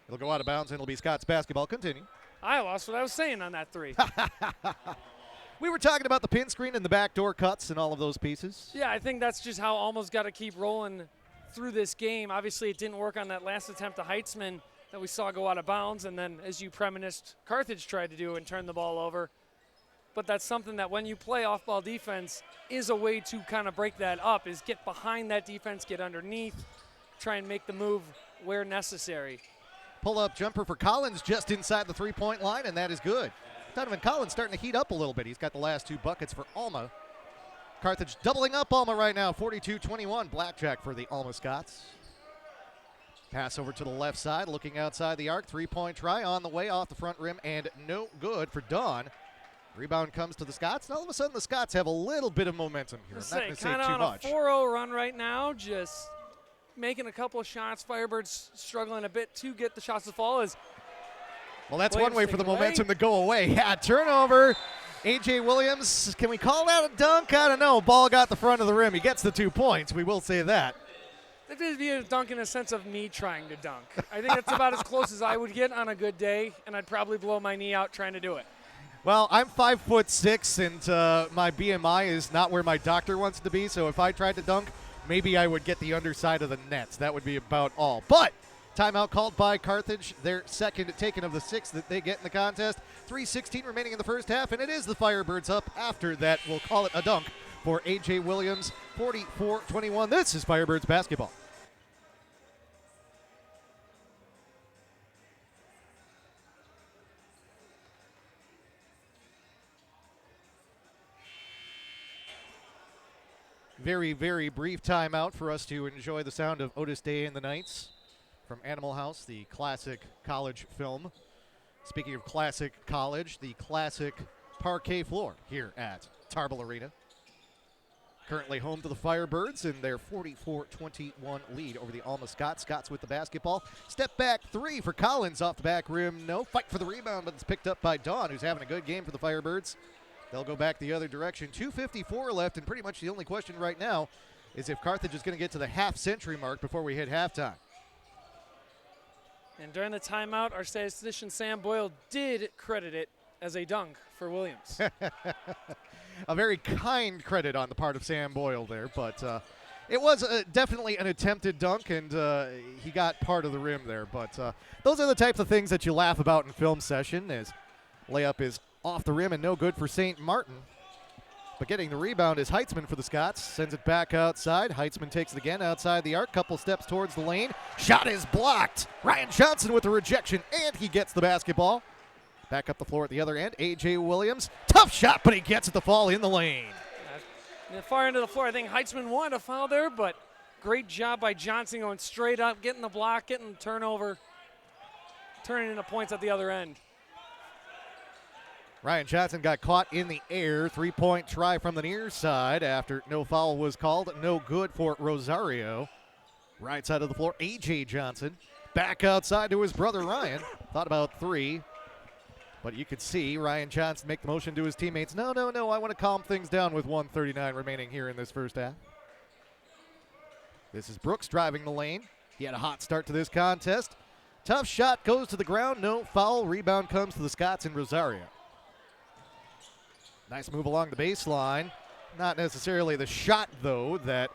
It'll go out of bounds, and it'll be Scots basketball. Continue. I lost what I was saying on that 3. We were talking about the pin screen and the backdoor cuts and all of those pieces. Yeah, I think that's just how Alma's got to keep rolling through this game. Obviously, it didn't work on that last attempt to Heitzman that we saw go out of bounds, and then, as you premised, Carthage tried to do and turn the ball over. But that's something that when you play off-ball defense is a way to kind of break that up, is get behind that defense, get underneath, try and make the move where necessary. Pull-up jumper for Collins just inside the three-point line, and that is good. Donovan Collins starting to heat up a little bit. He's got the last 2 buckets for Alma. Carthage doubling up Alma right now, 42-21. Blackjack for the Alma Scots. Pass over to the left side, looking outside the arc. 3-point try on the way off the front rim, and no good for Dawn. Rebound comes to the Scots, and all of a sudden the Scots have a little bit of momentum here. I'm not going to say too much. Kind of on a 4-0 run right now, just making a couple of shots. Firebirds struggling a bit to get the shots to fall. Well, that's one way for the momentum to go away. Yeah, turnover. A.J. Williams, can we call that a dunk? I don't know. Ball got the front of the rim. He gets the 2 points. We will say that. It would be a dunk in a sense of me trying to dunk. I think that's about as close as I would get on a good day, and I'd probably blow my knee out trying to do it. Well, I'm 5'6", and my BMI is not where my doctor wants to be, so if I tried to dunk, maybe I would get the underside of the nets. That would be about all. But timeout called by Carthage, their second taken of the 6 that they get in the contest. 3:16 remaining in the first half, and it is the Firebirds up after that. We'll call it a dunk for A.J. Williams, 44-21. This is Firebirds basketball. Very, very brief timeout for us to enjoy the sound of Otis Day and the Knights from Animal House, the classic college film. Speaking of classic college, the classic parquet floor here at Tarble Arena. Currently home to the Firebirds in their 44-21 lead over the Alma Scots. Scots with the basketball. Step back 3 for Collins off the back rim. No fight for the rebound, but it's picked up by Dawn, who's having a good game for the Firebirds. They'll go back the other direction. 2:54 left, and pretty much the only question right now is if Carthage is going to get to the half-century mark before we hit halftime. And during the timeout, our statistician Sam Boyle did credit it as a dunk for Williams. A very kind credit on the part of Sam Boyle there, but it was definitely an attempted dunk, and he got part of the rim there. But those are the types of things that you laugh about in film session, as layup is off the rim and no good for St. Martin. But getting the rebound is Heitzman for the Scots. Sends it back outside. Heitzman takes it again outside the arc. Couple steps towards the lane. Shot is blocked. Ryan Johnson with the rejection, and he gets the basketball. Back up the floor at the other end. A.J. Williams. Tough shot, but he gets it to fall in the lane. The far end of the floor, I think Heitzman wanted a foul there, but great job by Johnson going straight up, getting the block, getting the turnover, turning into points at the other end. Ryan Johnson got caught in the air. 3-point try from the near side after no foul was called. No good for Rosario. Right side of the floor, A.J. Johnson. Back outside to his brother Ryan. Thought about 3. But you could see Ryan Johnson make the motion to his teammates. No, I want to calm things down with 1:39 remaining here in this first half. This is Brooks driving the lane. He had a hot start to this contest. Tough shot goes to the ground. No foul. Rebound comes to the Scots in Rosario. Nice move along the baseline. Not necessarily the shot, though, that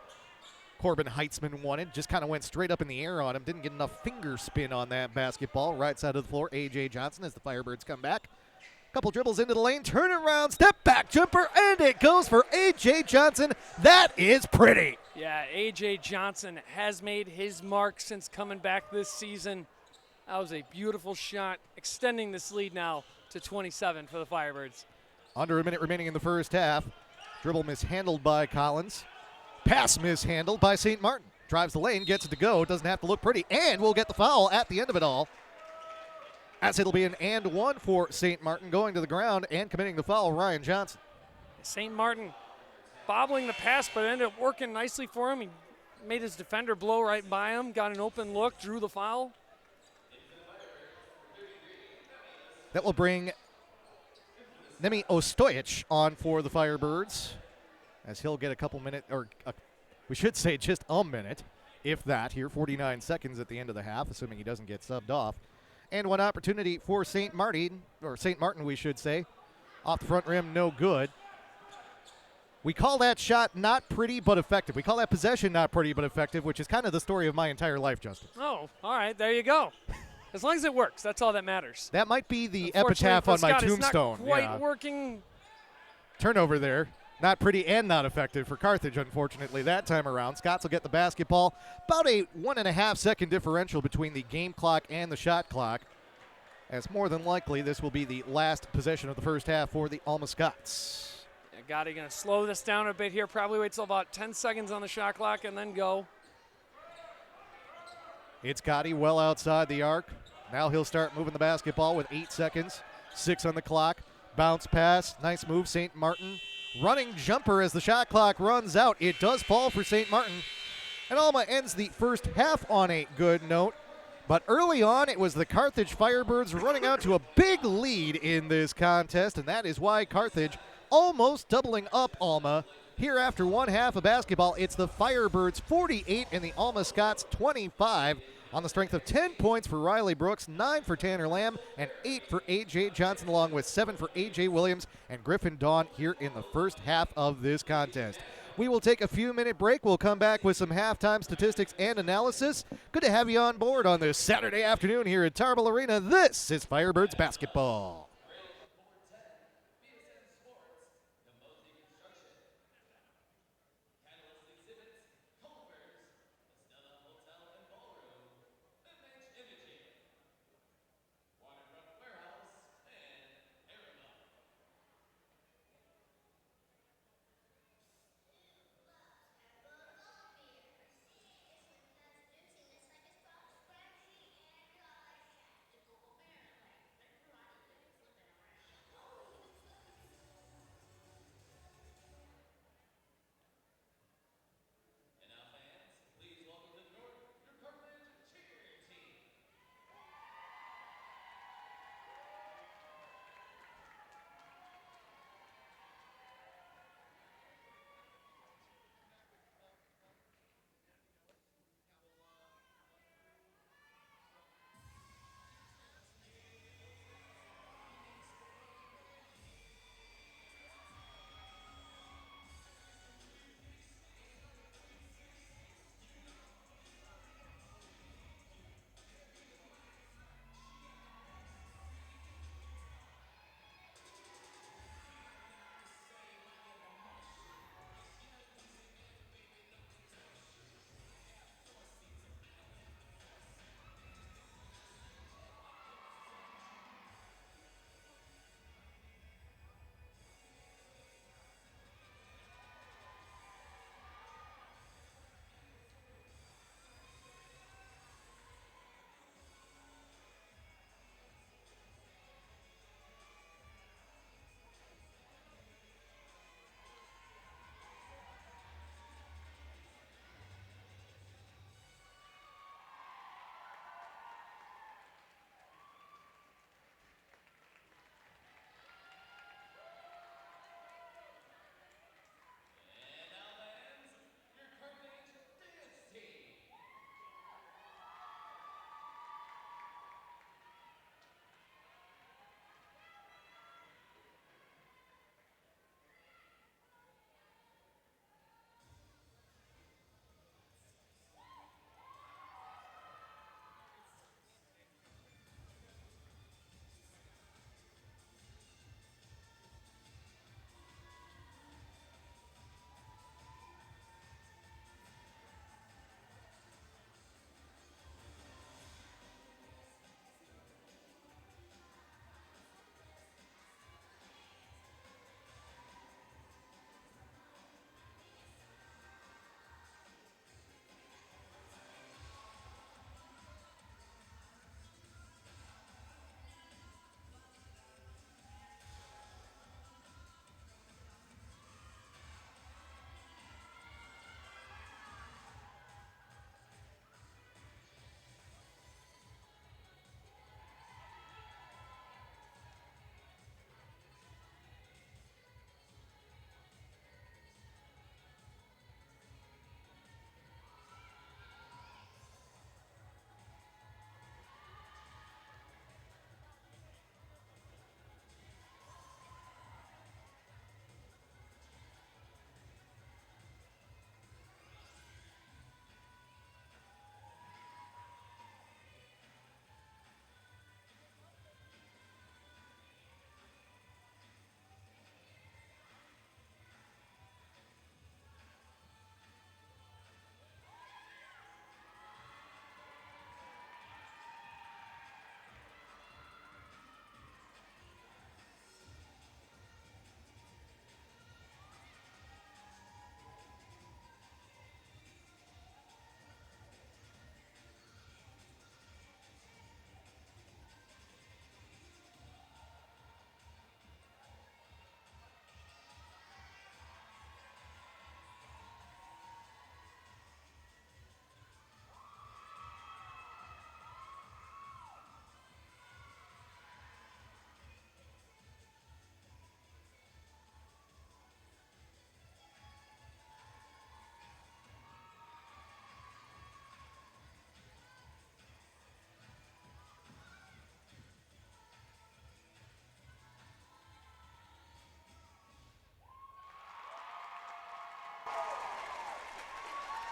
Corbin Heitzman wanted. Just kind of went straight up in the air on him. Didn't get enough finger spin on that basketball. Right side of the floor, A.J. Johnson as the Firebirds come back. Couple dribbles into the lane, turn around, step back jumper, and it goes for A.J. Johnson. That is pretty. Yeah, A.J. Johnson has made his mark since coming back this season. That was a beautiful shot, extending this lead now to 27 for the Firebirds. Under a minute remaining in the first half. Dribble mishandled by Collins. Pass mishandled by St. Martin. Drives the lane, gets it to go, doesn't have to look pretty, and will get the foul at the end of it all. As it'll be an and one for St. Martin, going to the ground and committing the foul, Ryan Johnson. St. Martin bobbling the pass, but it ended up working nicely for him. He made his defender blow right by him, got an open look, drew the foul. That will bring Nemi Ostojic on for the Firebirds, as he'll get a couple minutes, or we should say just a minute, if that, here, 49 seconds at the end of the half, assuming he doesn't get subbed off. And one opportunity for St. Martin, we should say. Off the front rim, no good. We call that shot not pretty but effective. We call that possession not pretty but effective, which is kind of the story of my entire life, Justin. Oh, all right, there you go. As long as it works, that's all that matters. That might be the epitaph on my tombstone. It's not quite working. Turnover there. Not pretty and not effective for Carthage, unfortunately, that time around. Scots will get the basketball. About a 1.5 second differential between the game clock and the shot clock, as more than likely this will be the last possession of the first half for the Alma Scots. Yeah, Gotti going to slow this down a bit here. Probably wait till about 10 seconds on the shot clock and then go. It's Gotti well outside the arc. Now he'll start moving the basketball with 8 seconds. 6 on the clock. Bounce pass. Nice move, St. Martin. Running jumper as the shot clock runs out. It does fall for St. Martin. And Alma ends the first half on a good note. But early on, it was the Carthage Firebirds running out to a big lead in this contest, and that is why Carthage almost doubling up Alma. Here after one half of basketball, it's the Firebirds 48 and the Alma Scots 25 on the strength of 10 points for Riley Brooks, 9 for Tanner Lamb, and 8 for A.J. Johnson, along with 7 for A.J. Williams and Griffin Dawn here in the first half of this contest. We will take a few-minute break. We'll come back with some halftime statistics and analysis. Good to have you on board on this Saturday afternoon here at Tarble Arena. This is Firebirds basketball.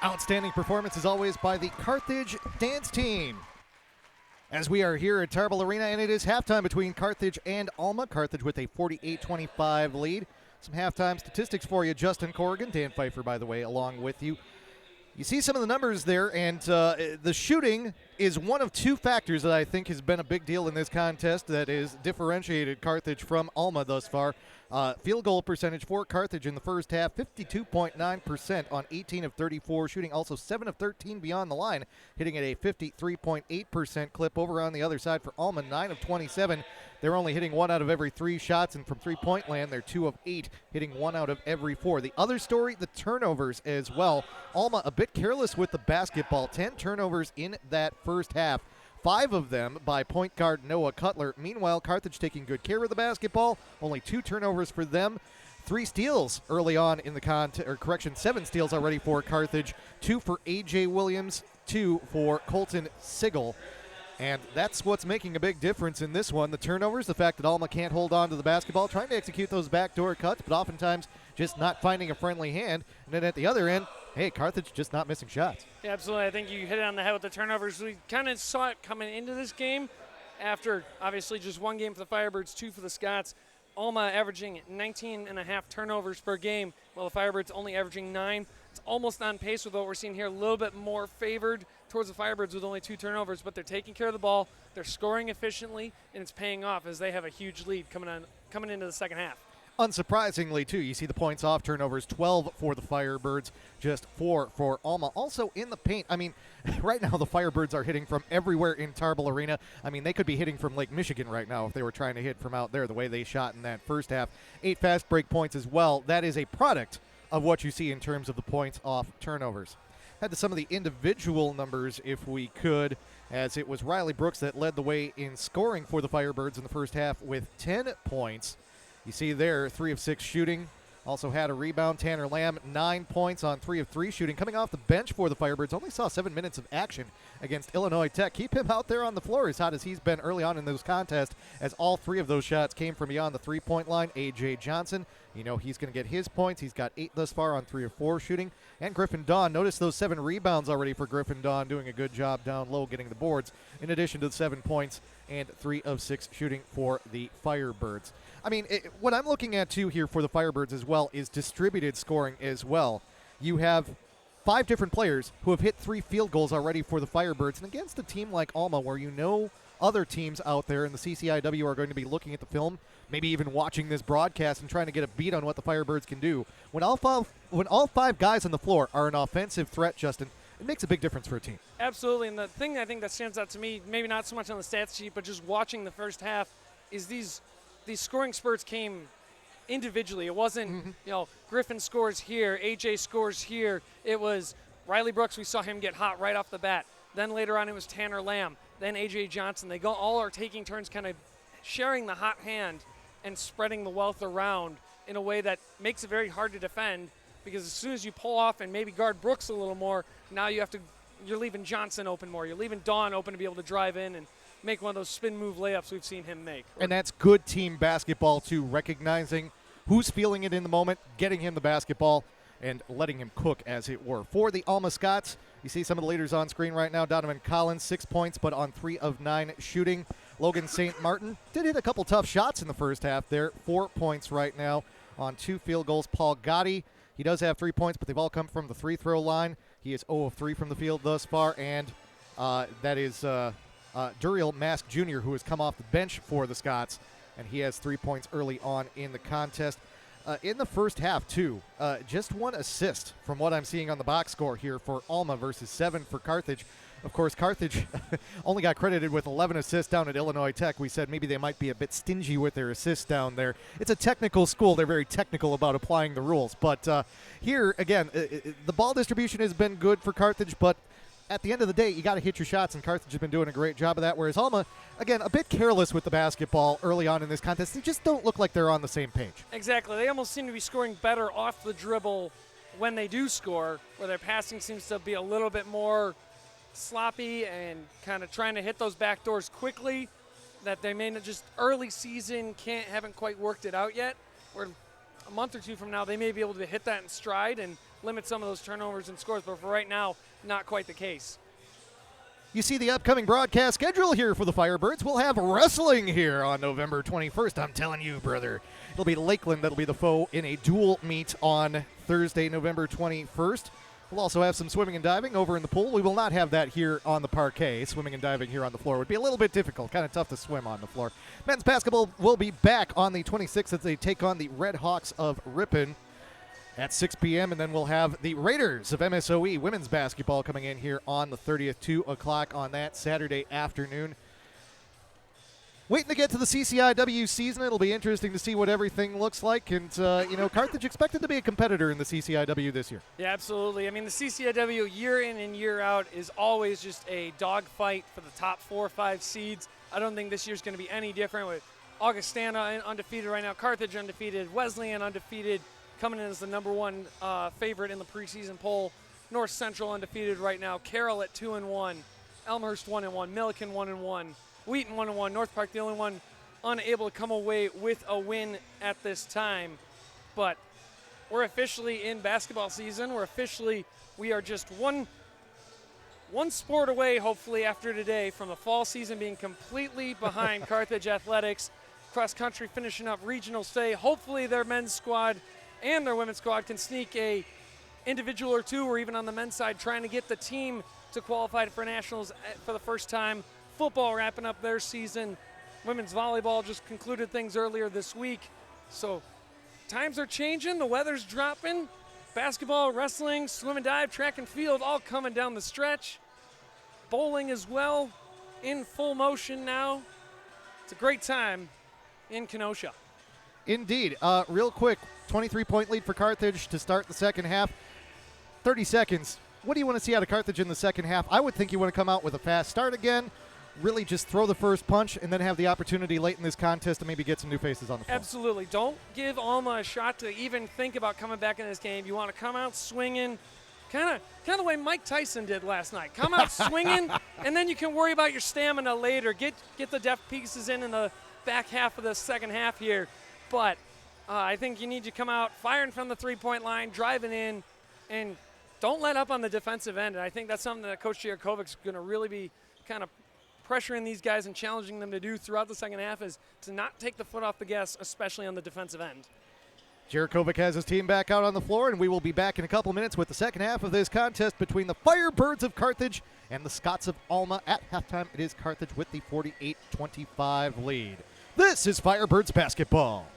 Outstanding performance as always by the Carthage dance team. As we are here at Tarble Arena, and it is halftime between Carthage and Alma. Carthage with a 48-25 lead. Some halftime statistics for you, Justin Corrigan. Dan Pfeifer, by the way, along with you. You see some of the numbers there, and the shooting is one of two factors that I think has been a big deal in this contest that has differentiated Carthage from Alma thus far. Field goal percentage for Carthage in the first half, 52.9% on 18 of 34 shooting, also 7 of 13 beyond the line, hitting at a 53.8% clip. Over on the other side for Alma, 9 of 27. They're only hitting 1 out of every 3 shots, and from three-point land, they're 2 of 8, hitting 1 out of every 4. The other story, the turnovers as well. Alma a bit careless with the basketball, 10 turnovers in that first half. 5 of them by point guard Noah Cutler. Meanwhile, Carthage taking good care of the basketball. Only 2 turnovers for them. 3 steals early on in the contest, 7 steals already for Carthage. 2 for A.J. Williams, 2 for Colton Sigel. And that's what's making a big difference in this one. The turnovers, the fact that Alma can't hold on to the basketball, trying to execute those backdoor cuts, but oftentimes just not finding a friendly hand. And then at the other end, hey, Carthage just not missing shots. Yeah, absolutely. I think you hit it on the head with the turnovers. We kind of saw it coming into this game after, obviously, just 1 game for the Firebirds, 2 for the Scots. Alma averaging 19.5 turnovers per game, while the Firebirds only averaging 9. It's almost on pace with what we're seeing here, a little bit more favored towards the Firebirds with only 2 turnovers, but they're taking care of the ball, they're scoring efficiently, and it's paying off as they have a huge lead coming into the second half. Unsurprisingly, too, you see the points off turnovers, 12 for the Firebirds, just 4 for Alma. Also in the paint, I mean, right now the Firebirds are hitting from everywhere in Tarble Arena. I mean, they could be hitting from Lake Michigan right now if they were trying to hit from out there the way they shot in that first half. 8 fast break points as well. That is a product of what you see in terms of the points off turnovers. Head to some of the individual numbers if we could, as it was Riley Brooks that led the way in scoring for the Firebirds in the first half with 10 points. You see there, 3 of 6 shooting. Also had a rebound. Tanner Lamb, 9 points on 3 of 3 shooting. Coming off the bench for the Firebirds, only saw 7 minutes of action against Illinois Tech. Keep him out there on the floor as hot as he's been early on in those contests, as all 3 of those shots came from beyond the three-point line. A.J. Johnson, you know he's going to get his points. He's got 8 thus far on 3 of 4 shooting. And Griffin Dawn, notice those 7 rebounds already for Griffin Dawn, doing a good job down low getting the boards, in addition to the 7 points and 3 of 6 shooting for the Firebirds. I mean, what I'm looking at, too, here for the Firebirds as well is distributed scoring as well. You have 5 different players who have hit 3 field goals already for the Firebirds. And against a team like Alma, where you know other teams out there in the CCIW are going to be looking at the film, maybe even watching this broadcast and trying to get a beat on what the Firebirds can do. When all 5 guys on the floor are an offensive threat, Justin, it makes a big difference for a team. Absolutely, and the thing I think that stands out to me, maybe not so much on the stats sheet, but just watching the first half, is these scoring spurts came individually. It wasn't, Griffin scores here, AJ scores here. It was Riley Brooks. We saw him get hot right off the bat. Then later on it was Tanner Lamb. Then AJ Johnson. They all are taking turns kind of sharing the hot hand and spreading the wealth around in a way that makes it very hard to defend, because as soon as you pull off and maybe guard Brooks a little more, now you're leaving Johnson open more. You're leaving Dawn open to be able to drive in and make one of those spin move layups we've seen him make. And that's good team basketball, too, recognizing who's feeling it in the moment, getting him the basketball, and letting him cook, as it were. For the Alma Scots, you see some of the leaders on screen right now. Donovan Collins, 6 points, but on 3 of 9 shooting. Logan St. Martin did hit a couple tough shots in the first half there. 4 points right now on 2 field goals. Paul Gotti, he does have 3 points, but they've all come from the free throw line. He is 0 of 3 from the field thus far, and that is Duriel Mask Jr., who has come off the bench for the Scots, and he has 3 points early on in the contest. In the first half, too, just 1 assist from what I'm seeing on the box score here for Alma versus 7 for Carthage. Of course, Carthage only got credited with 11 assists down at Illinois Tech. We said maybe they might be a bit stingy with their assists down there. It's a technical school. They're very technical about applying the rules. But here, again, the ball distribution has been good for Carthage, but at the end of the day, you got to hit your shots, and Carthage has been doing a great job of that, whereas Alma, again, a bit careless with the basketball early on in this contest. They just don't look like they're on the same page. Exactly. They almost seem to be scoring better off the dribble when they do score, where their passing seems to be a little bit more sloppy and kind of trying to hit those back doors quickly, that they may not, just early season haven't quite worked it out yet, where a month or two from now they may be able to hit that in stride and limit some of those turnovers and scores. But for right now, not quite the case. You see the upcoming broadcast schedule here for the Firebirds. We'll have wrestling here on November 21st. I'm telling you, brother. It'll be Lakeland that'll be the foe in a dual meet on Thursday, November 21st. We'll also have some swimming and diving over in the pool. We will not have that here on the parquet. Swimming and diving here on the floor would be a little bit difficult, kind of tough to swim on the floor. Men's basketball will be back on the 26th as they take on the Red Hawks of Ripon at 6 p.m., and then we'll have the Raiders of MSOE women's basketball coming in here on the 30th, 2 o'clock on that Saturday afternoon. Waiting to get to the CCIW season. It'll be interesting to see what everything looks like, and, Carthage expected to be a competitor in the CCIW this year. Yeah, absolutely. I mean, the CCIW year in and year out is always just a dogfight for the top 4 or 5 seeds. I don't think this year's going to be any different with Augustana undefeated right now, Carthage undefeated, Wesleyan undefeated, coming in as the number 1 favorite in the preseason poll. North Central undefeated right now. Carroll at 2-1. Elmhurst 1-1. Milliken 1-1. Wheaton 1-1. North Park the only one unable to come away with a win at this time. But we're officially in basketball season. We are just one sport away, hopefully, after today from the fall season being completely behind Carthage Athletics. Cross country finishing up regional stay. Hopefully their men's squad and their women's squad can sneak a individual or two, or even on the men's side, trying to get the team to qualify for nationals for the first time. Football wrapping up their season. Women's volleyball just concluded things earlier this week. So times are changing. The weather's dropping. Basketball, wrestling, swim and dive, track and field, all coming down the stretch. Bowling as well, in full motion now. It's a great time in Kenosha. Indeed. Real quick, 23-point lead for Carthage to start the second half. 30 seconds. What do you want to see out of Carthage in the second half? I would think you want to come out with a fast start again, really just throw the first punch, and then have the opportunity late in this contest to maybe get some new faces on the floor. Absolutely. Don't give Alma a shot to even think about coming back in this game. You want to come out swinging, kind of the way Mike Tyson did last night. Come out swinging, and then you can worry about your stamina later. Get the depth pieces in the back half of the second half here. But I think you need to come out firing from the three-point line, driving in, and don't let up on the defensive end. And I think that's something that Coach Jarakovic's going to really be kind of pressuring these guys and challenging them to do throughout the second half, is to not take the foot off the gas, especially on the defensive end. Jarakovic has his team back out on the floor, and we will be back in a couple minutes with the second half of this contest between the Firebirds of Carthage and the Scots of Alma. At halftime, it is Carthage with the 48-25 lead. This is Firebirds basketball.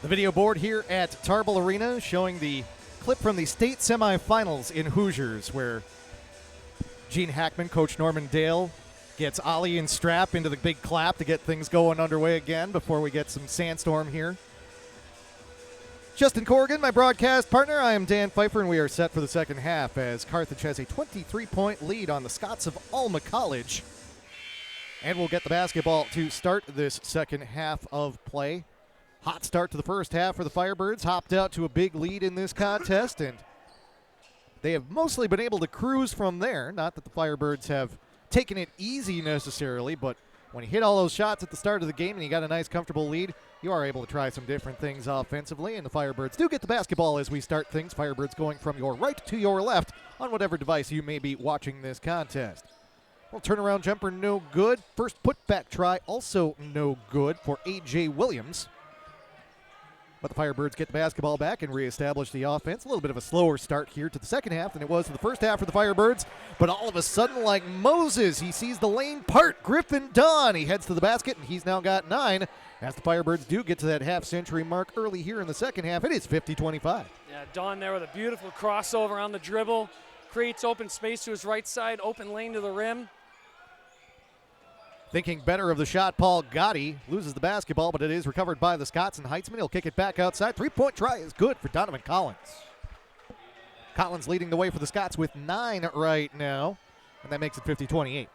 The video board here at Tarble Arena showing the clip from the state semifinals in Hoosiers, where Gene Hackman, Coach Norman Dale, gets Ollie and Strap into the big clap to get things going underway again before we get some sandstorm here. Justin Corrigan, my broadcast partner. I am Dan Pfeifer, and we are set for the second half as Carthage has a 23-point lead on the Scots of Alma College. And we'll get the basketball to start this second half of play. Hot start to the first half for the Firebirds. Hopped out to a big lead in this contest, and they have mostly been able to cruise from there. Not that the Firebirds have taken it easy necessarily, but when you hit all those shots at the start of the game and you got a nice, comfortable lead, you are able to try some different things offensively, and the Firebirds do get the basketball as we start things. Firebirds going from your right to your left on whatever device you may be watching this contest. Well, turnaround jumper, no good. First putback try, also no good for A.J. Williams. But the Firebirds get the basketball back and reestablish the offense. A little bit of a slower start here to the second half than it was to the first half for the Firebirds. But all of a sudden, like Moses, he sees the lane part. Griffin Dunn, he heads to the basket, and he's now got 9. As the Firebirds do get to that half-century mark early here in the second half, it is 50-25. Yeah, Dunn there with a beautiful crossover on the dribble. Creates open space to his right side, open lane to the rim. Thinking better of the shot, Paul Gotti loses the basketball, but it is recovered by the Scots, and Heitzman, he'll kick it back outside. Three-point try is good for Donovan Collins. Collins leading the way for the Scots with 9 right now, and that makes it 50-28.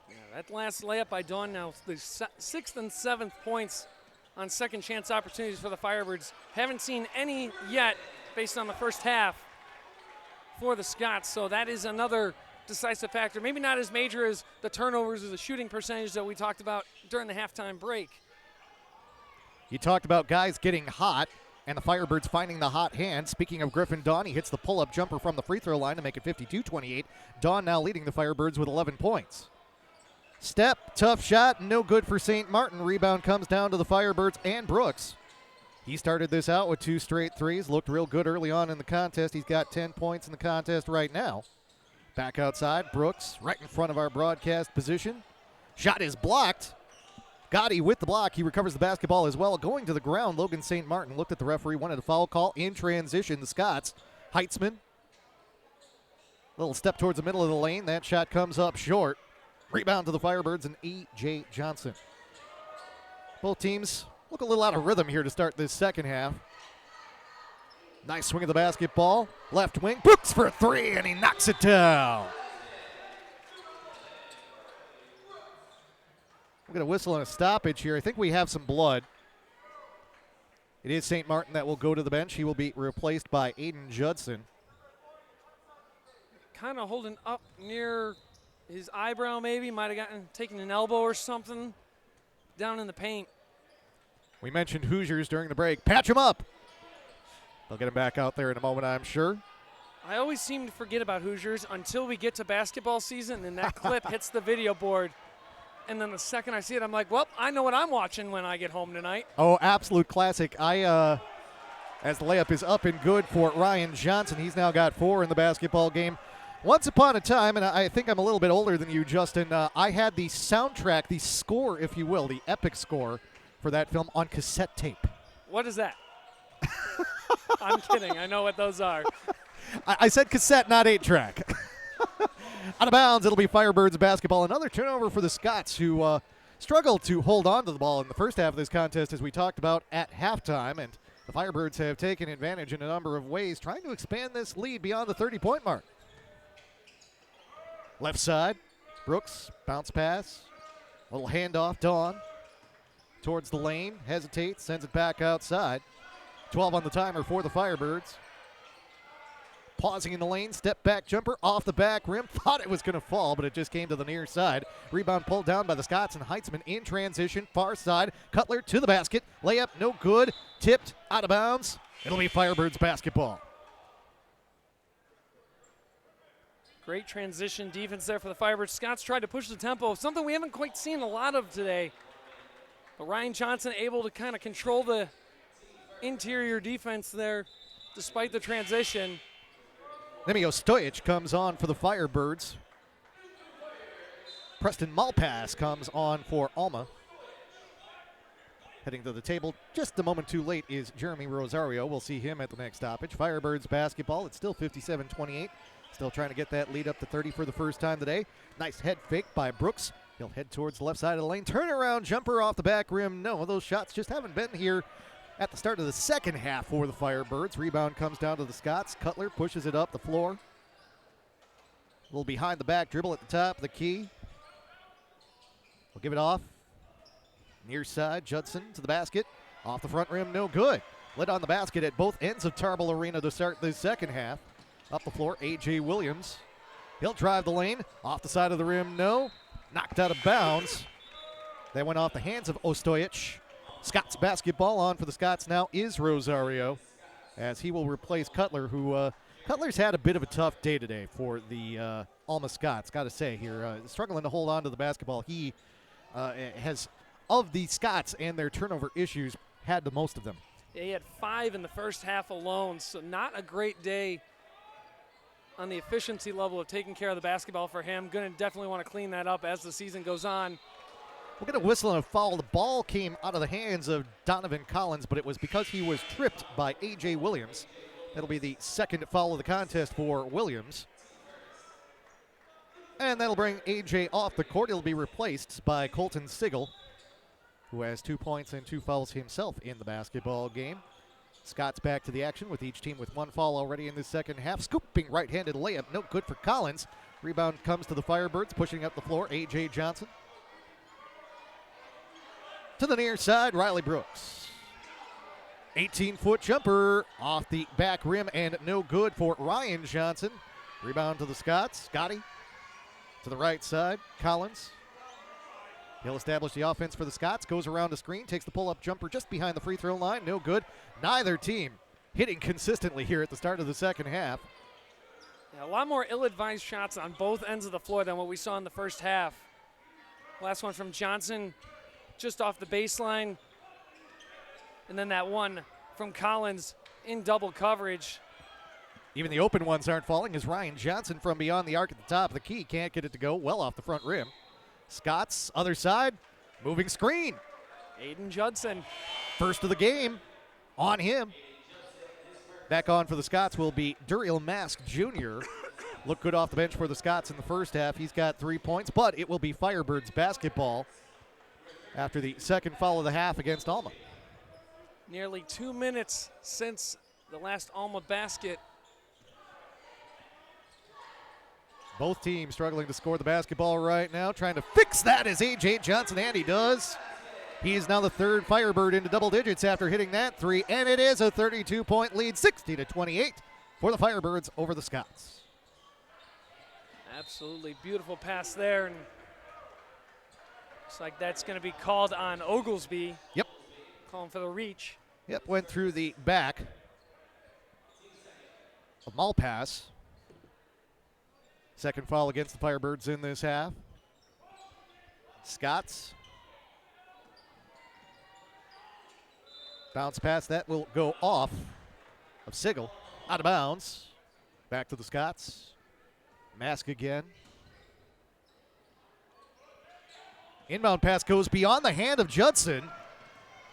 Yeah, that last layup by Dunn now, the 6th and 7th points on second chance opportunities for the Firebirds. Haven't seen any yet based on the first half for the Scots, so that is another decisive factor. Maybe not as major as the turnovers or the shooting percentage that we talked about during the halftime break. You talked about guys getting hot and the Firebirds finding the hot hand. Speaking of Griffin Dunn, he hits the pull-up jumper from the free throw line to make it 52-28. Dunn now leading the Firebirds with 11 points. Step, tough shot, no good for St. Martin. Rebound comes down to the Firebirds and Brooks. He started this out with 2 straight threes. Looked real good early on in the contest. He's got 10 points in the contest right now. Back outside, Brooks right in front of our broadcast position. Shot is blocked. Gotti with the block. He recovers the basketball as well. Going to the ground, Logan St. Martin looked at the referee, wanted a foul call in transition. The Scots, Heitzman, little step towards the middle of the lane. That shot comes up short. Rebound to the Firebirds and A.J. Johnson. Both teams look a little out of rhythm here to start this second half. Nice swing of the basketball. Left wing. Brooks for 3, and he knocks it down. We're going to whistle on a stoppage here. I think we have some blood. It is St. Martin that will go to the bench. He will be replaced by Aiden Judson. Kind of holding up near his eyebrow maybe. Might have taken an elbow or something down in the paint. We mentioned Hoosiers during the break. Patch him up. They'll get him back out there in a moment, I'm sure. I always seem to forget about Hoosiers until we get to basketball season and that clip hits the video board. And then the second I see it, I'm like, well, I know what I'm watching when I get home tonight. Oh, absolute classic. As the layup is up and good for Ryan Johnson. He's now got 4 in the basketball game. Once upon a time, and I think I'm a little bit older than you, Justin, I had the soundtrack, the score, if you will, the epic score for that film on cassette tape. What is that? I'm kidding. I know what those are. I said cassette, not 8-track. Out of bounds, it'll be Firebirds basketball. Another turnover for the Scots, who struggled to hold on to the ball in the first half of this contest, as we talked about at halftime. And the Firebirds have taken advantage in a number of ways, trying to expand this lead beyond the 30-point mark. Left side, Brooks, bounce pass. Little handoff, Dawn. Towards the lane, hesitates, sends it back outside. 12 on the timer for the Firebirds. Pausing in the lane, step back jumper off the back rim. Thought it was going to fall, but it just came to the near side. Rebound pulled down by the Scots, and Heitzman in transition. Far side, Cutler to the basket. Layup, no good. Tipped, out of bounds. It'll be Firebirds basketball. Great transition defense there for the Firebirds. Scots tried to push the tempo, something we haven't quite seen a lot of today. But Ryan Johnson able to kind of control the interior defense there despite the transition. Nemio Stojic comes on for the Firebirds. Preston Malpass comes on for Alma. Heading to the table just a moment too late is Jeremy Rosario. We'll see him at the next stoppage. Firebirds basketball. It's still 57-28. Still trying to get that lead up to 30 for the first time today. Nice head fake by Brooks. He'll head towards the left side of the lane. Turnaround jumper off the back rim. No, those shots just haven't been here at the start of the second half for the Firebirds. Rebound comes down to the Scots. Cutler pushes it up the floor. A little behind the back dribble at the top of the key. We'll give it off. Near side, Judson to the basket. Off the front rim, no good. Lit on the basket at both ends of Tarble Arena to start the second half. Up the floor, A.J. Williams. He'll drive the lane. Off the side of the rim, no. Knocked out of bounds. That went off the hands of Ostojic. Scots basketball. On for the Scots now is Rosario, as he will replace Cutler, who Cutler's had a bit of a tough day today for the Alma Scots, got to say here. Struggling to hold on to the basketball. He has, of the Scots and their turnover issues, had the most of them. Yeah, he had 5 in the first half alone, so not a great day on the efficiency level of taking care of the basketball for him. Going to definitely want to clean that up as the season goes on. We're going to whistle and a foul. The ball came out of the hands of Donovan Collins, but it was because he was tripped by A.J. Williams. That'll be the second foul of the contest for Williams. And that'll bring A.J. off the court. He'll be replaced by Colton Sigel, who has 2 points and 2 fouls himself in the basketball game. Scott's back to the action with each team with 1 foul already in the second half. Scooping right-handed layup, no good for Collins. Rebound comes to the Firebirds, pushing up the floor, A.J. Johnson. To the near side, Riley Brooks. 18-foot jumper off the back rim and no good for Ryan Johnson. Rebound to the Scots. Scotty to the right side, Collins. He'll establish the offense for the Scots, goes around the screen, takes the pull-up jumper just behind the free throw line, no good. Neither team hitting consistently here at the start of the second half. Yeah, a lot more ill-advised shots on both ends of the floor than what we saw in the first half. Last one from Johnson, just off the baseline. And then that one from Collins in double coverage. Even the open ones aren't falling as Ryan Johnson from beyond the arc at the top of the key can't get it to go well off the front rim. Scots, other side, moving screen. Aiden Judson. First of the game on him. Back on for the Scots will be Duriel Mask Jr. Looked good off the bench for the Scots in the first half. He's got 3 points, but it will be Firebirds basketball after the second foul of the half against Alma. Nearly 2 minutes since the last Alma basket. Both teams struggling to score the basketball right now. Trying to fix that is A.J. Johnson, and he does. He is now the third Firebird into double digits after hitting that 3, and it is a 32-point lead, 60-28 for the Firebirds over the Scots. Absolutely beautiful pass there, and looks like that's going to be called on Oglesby. Yep. Calling for the reach. Yep, went through the back of Malpass. Second foul against the Firebirds in this half. Scots. Bounce pass, that will go off of Sigel. Out of bounds. Back to the Scots. Mask again. Inbound pass goes beyond the hand of Judson.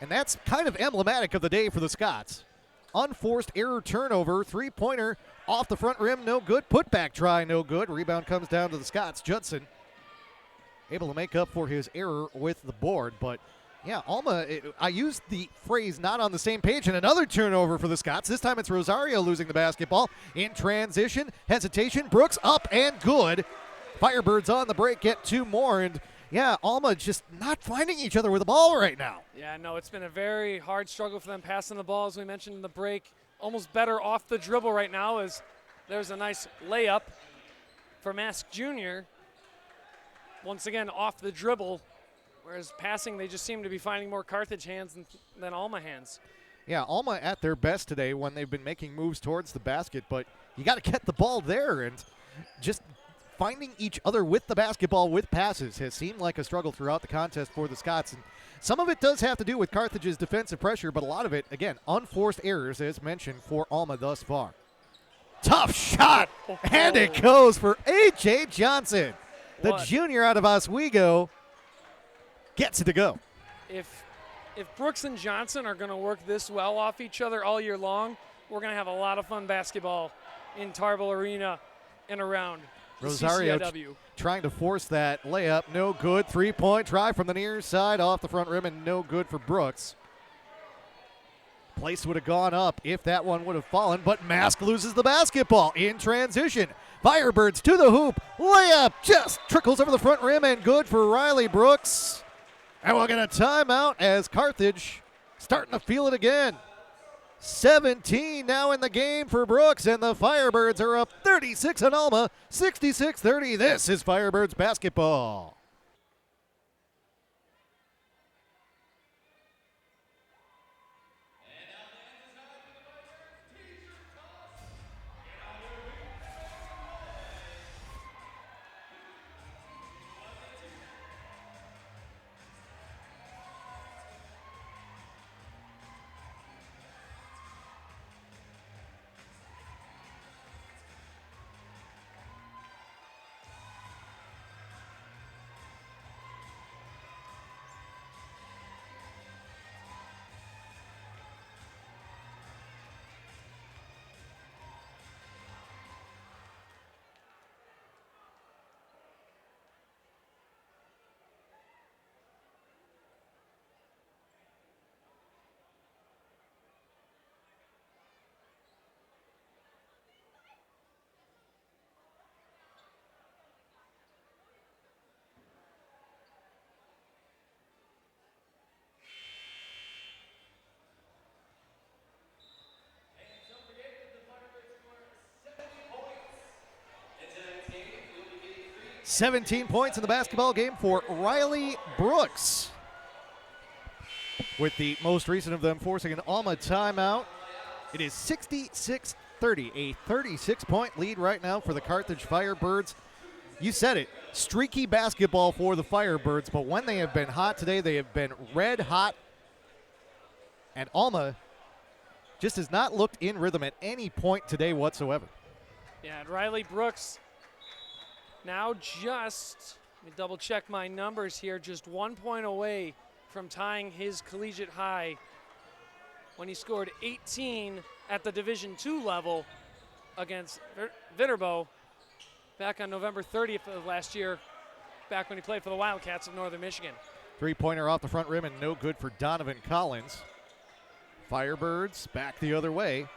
And that's kind of emblematic of the day for the Scots. Unforced error turnover, three-pointer off the front rim, no good. Putback try, no good. Rebound comes down to the Scots. Judson able to make up for his error with the board. But, yeah, Alma, I used the phrase not on the same page, and another turnover for the Scots. This time it's Rosario losing the basketball. In transition, hesitation, Brooks up and good. Firebirds on the break get 2 more, and yeah, Alma just not finding each other with the ball right now. Yeah, no, it's been a very hard struggle for them passing the ball, as we mentioned in the break. Almost better off the dribble right now, as there's a nice layup for Mask Jr. Once again, off the dribble, whereas passing, they just seem to be finding more Carthage hands than Alma hands. Yeah, Alma at their best today when they've been making moves towards the basket, but you got to get the ball there, and just finding each other with the basketball with passes has seemed like a struggle throughout the contest for the Scots. And some of it does have to do with Carthage's defensive pressure, but a lot of it, again, unforced errors, as mentioned, for Alma thus far. Tough shot, and it goes for A.J. Johnson. The junior out of Oswego gets it to go. If Brooks and Johnson are going to work this well off each other all year long, we're going to have a lot of fun basketball in Tarble Arena and around Rosario CCIW. trying to force that layup. No good. 3-point try from the near side off the front rim and no good for Brooks. Place would have gone up if that one would have fallen, but Mask loses the basketball in transition. Firebirds to the hoop. Layup just trickles over the front rim and good for Riley Brooks. And we'll get a timeout as Carthage starting to feel it again. 17 now in the game for Brooks, and the Firebirds are up 36 on Alma, 66-30. This is Firebirds basketball. "17 points in the basketball game for Riley Brooks, with the most recent of them forcing an Alma timeout. It is 66-30, a 36-point lead right now for the Carthage Firebirds. You said it, streaky basketball for the Firebirds, but when they have been hot today, they have been red hot. And Alma just has not looked in rhythm at any point today whatsoever. Yeah, and Riley Brooks now just, let me double check my numbers here, just 1 point away from tying his collegiate high when he scored 18 at the Division II level against Viterbo back on November 30th of last year, back when he played for the Wildcats of Northern Michigan. Three-pointer off the front rim and no good for Donovan Collins. Firebirds back the other way.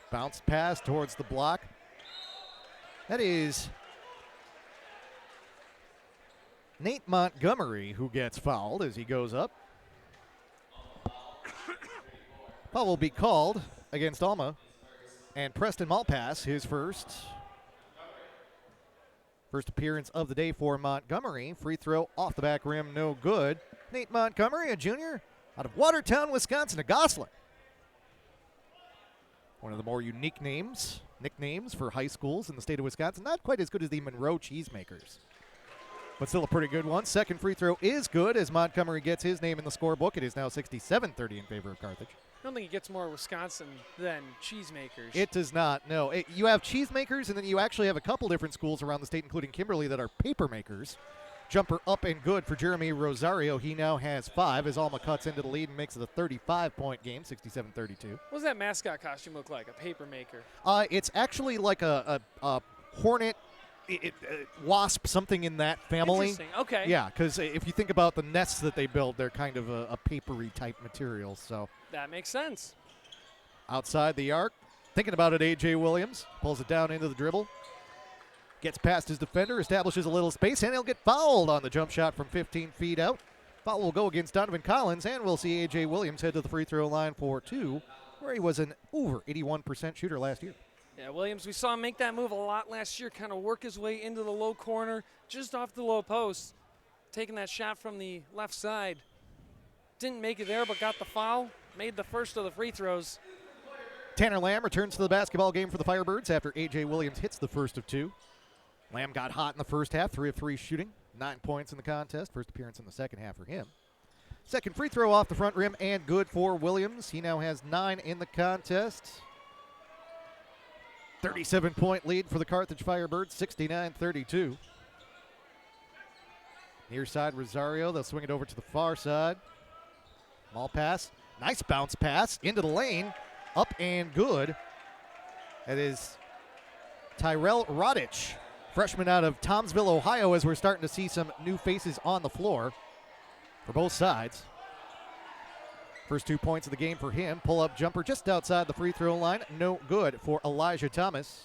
Bounced pass towards the block. That is Nate Montgomery who gets fouled as he goes up. Foul will be called against Alma. And Preston Malpass, his first appearance of the day for Montgomery. Free throw off the back rim, no good. Nate Montgomery, a junior out of Watertown, Wisconsin, a Gosler. One of the more unique nicknames for high schools in the state of Wisconsin. Not quite as good as the Monroe Cheesemakers, but still a pretty good one. Second free throw is good as Montgomery gets his name in the scorebook. It is now 67-30 in favor of Carthage. I don't think he gets more Wisconsin than Cheesemakers. It does not, no. You have Cheesemakers, and then you actually have a couple different schools around the state, including Kimberly, that are paper makers. Jumper up and good for Jeremy Rosario. He now has 5 as Alma cuts into the lead and makes it a 35-point game, 67-32. What does that mascot costume look like, a paper maker? It's actually like a hornet, wasp, something in that family. Interesting, okay. Yeah, because if you think about the nests that they build, they're kind of a papery type material. So that makes sense. Outside the arc, thinking about it, A.J. Williams pulls it down into the dribble. Gets past his defender, establishes a little space, and he'll get fouled on the jump shot from 15 feet out. Foul will go against Donovan Collins, and we'll see A.J. Williams head to the free throw line for 2, where he was an over 81% shooter last year. Yeah, Williams, we saw him make that move a lot last year, kind of work his way into the low corner, just off the low post, taking that shot from the left side. Didn't make it there, but got the foul, made the first of the free throws. Tanner Lamb returns to the basketball game for the Firebirds after A.J. Williams hits the first of 2. Lamb got hot in the first half, 3 of 3 shooting, 9 points in the contest. First appearance in the second half for him. Second free throw off the front rim and good for Williams. He now has 9 in the contest. 37-point lead for the Carthage Firebirds, 69-32. Near side, Rosario. They'll swing it over to the far side. Ball pass. Nice bounce pass into the lane. Up and good. That is Tyrell Rodich freshman out of Tomsville, Ohio, as we're starting to see some new faces on the floor for both sides. First 2 points of the game for him. Pull-up jumper just outside the free throw line. No good for Elijah Thomas.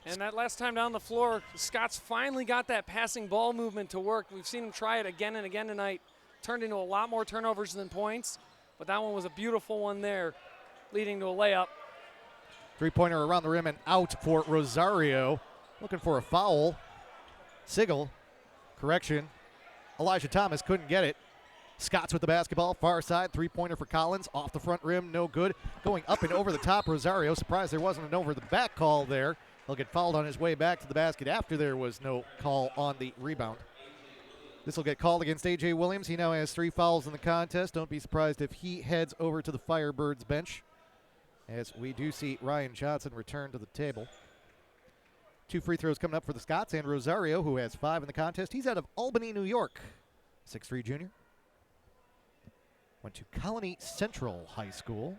And that last time down the floor, the Scots finally got that passing ball movement to work. We've seen them try it again and again tonight. Turned into a lot more turnovers than points, but that one was a beautiful one there, leading to a layup. Three-pointer around the rim and out for Rosario. Looking for a foul. Sigel, correction. Elijah Thomas couldn't get it. Scots with the basketball, far side, three-pointer for Collins, off the front rim, no good. Going up and over the top, Rosario. Surprised there wasn't an over-the-back call there. He'll get fouled on his way back to the basket after there was no call on the rebound. This will get called against A.J. Williams. He now has 3 fouls in the contest. Don't be surprised if he heads over to the Firebirds bench, as we do see Ryan Johnson return to the table. 2 free throws coming up for the Scots, and Rosario, who has 5 in the contest. He's out of Albany, New York. 6'3" junior. Went to Colony Central High School.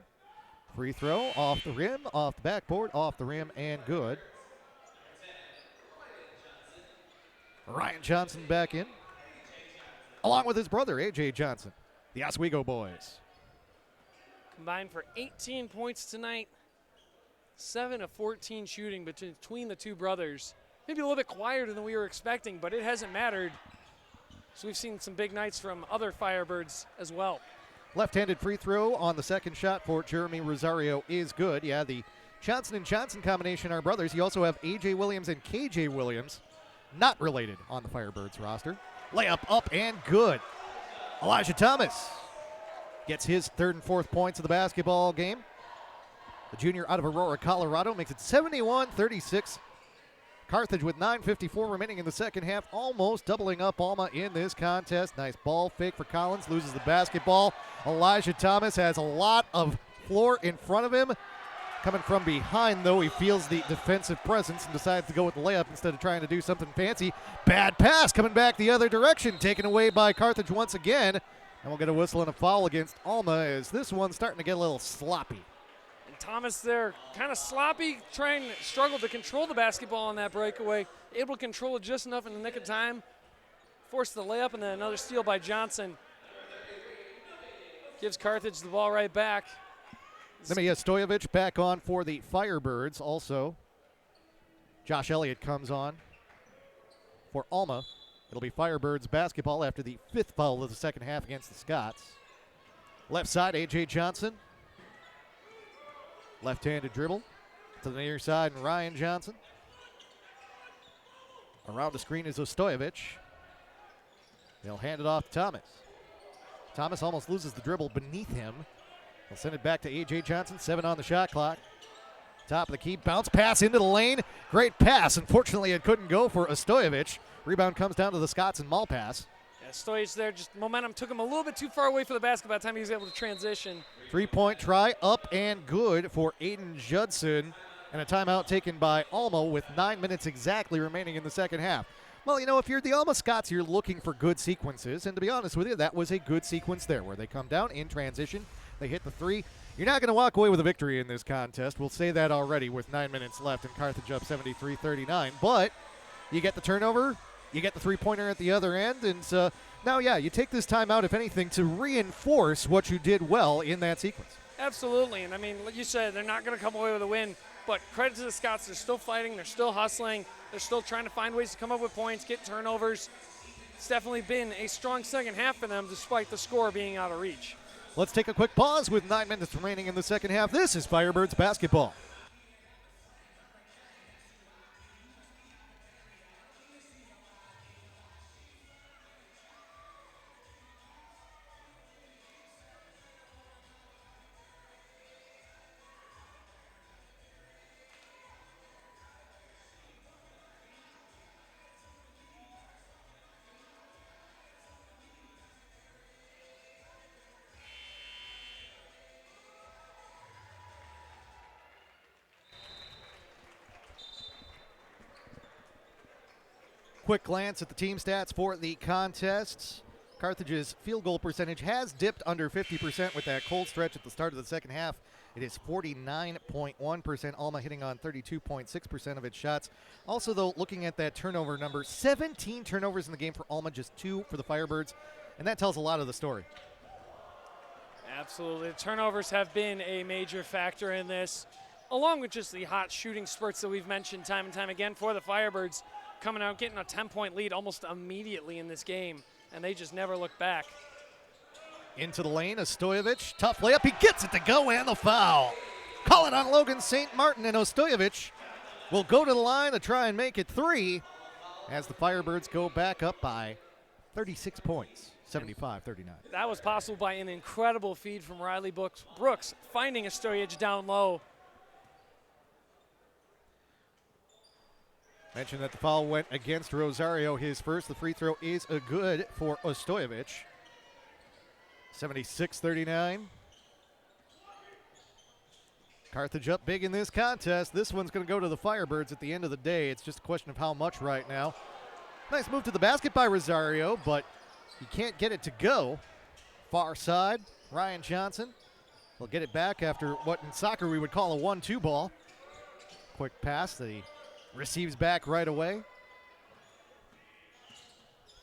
Free throw off the rim, off the backboard, off the rim, and good. Ryan Johnson back in, along with his brother, A.J. Johnson, the Oswego boys. Combined for 18 points tonight. 7 of 14 shooting between the two brothers. Maybe a little bit quieter than we were expecting, but it hasn't mattered. So we've seen some big nights from other Firebirds as well. Left-handed free throw on the second shot for Jeremy Rosario is good. Yeah, the Johnson and Johnson combination are brothers. You also have A.J. Williams and K.J. Williams, not related on the Firebirds roster. Layup up and good. Elijah Thomas gets his 3rd and 4th points of the basketball game. The junior out of Aurora, Colorado, makes it 71-36. Carthage with 9:54 remaining in the second half, almost doubling up Alma in this contest. Nice ball fake for Collins, loses the basketball. Elijah Thomas has a lot of floor in front of him. Coming from behind, though, he feels the defensive presence and decides to go with the layup instead of trying to do something fancy. Bad pass coming back the other direction, taken away by Carthage once again. And we'll get a whistle and a foul against Alma, as this one's starting to get a little sloppy. Thomas there, kind of sloppy, struggled to control the basketball on that breakaway. Able to control it just enough in the nick of time. Forced the layup, and then another steal by Johnson. Gives Carthage the ball right back. Nemanja Stojovic back on for the Firebirds also. Josh Elliott comes on for Alma. It'll be Firebirds basketball after the 5th foul of the second half against the Scots. Left side, A.J. Johnson. Left-handed dribble to the near side, and Ryan Johnson. Around the screen is Stojovic. They'll hand it off to Thomas. Thomas almost loses the dribble beneath him. They'll send it back to A.J. Johnson, 7 on the shot clock. Top of the key, bounce pass into the lane. Great pass. Unfortunately, it couldn't go for Stojovic. Rebound comes down to the Scots and Malpass. Yeah, Stojic there, just momentum took him a little bit too far away for the basket by the time he was able to transition. 3-point try, up and good for Aiden Judson. And a timeout taken by Alma with 9 minutes exactly remaining in the second half. Well, you know, if you're the Alma Scots, you're looking for good sequences. And to be honest with you, that was a good sequence there where they come down in transition. They hit the 3. You're not going to walk away with a victory in this contest. We'll say that already with 9 minutes left and Carthage up 73-39. But you get the turnover. You get the 3-pointer at the other end, and now, yeah, you take this time out, if anything, to reinforce what you did well in that sequence. Absolutely, and I mean, like you said, they're not going to come away with a win, but credit to the Scots. They're still fighting. They're still hustling. They're still trying to find ways to come up with points, get turnovers. It's definitely been a strong second half for them, despite the score being out of reach. Let's take a quick pause with 9 minutes remaining in the second half. This is Firebirds basketball. Quick glance at the team stats for the contests. Carthage's field goal percentage has dipped under 50% with that cold stretch at the start of the second half. It is 49.1%. Alma hitting on 32.6% of its shots. Also, though, looking at that turnover number, 17 turnovers in the game for Alma, just 2 for the Firebirds, and that tells a lot of the story. Absolutely. The turnovers have been a major factor in this, along with just the hot shooting spurts that we've mentioned time and time again for the Firebirds, coming out, getting a 10-point lead almost immediately in this game, and they just never look back. Into the lane, Ostojevic, tough layup, he gets it to go, and the foul. Call it on Logan St. Martin, and Ostojevic will go to the line to try and make it 3 as the Firebirds go back up by 36 points, 75-39. That was possible by an incredible feed from Riley Brooks, finding Ostojevic down low. Mentioned that the foul went against Rosario, his first. The free throw is a good for Ostojevic. 76-39. Carthage up big in this contest. This one's going to go to the Firebirds at the end of the day. It's just a question of how much right now. Nice move to the basket by Rosario, but he can't get it to go. Far side, Ryan Johnson will get it back after what in soccer we would call a 1-2 ball. Quick pass that he receives back right away.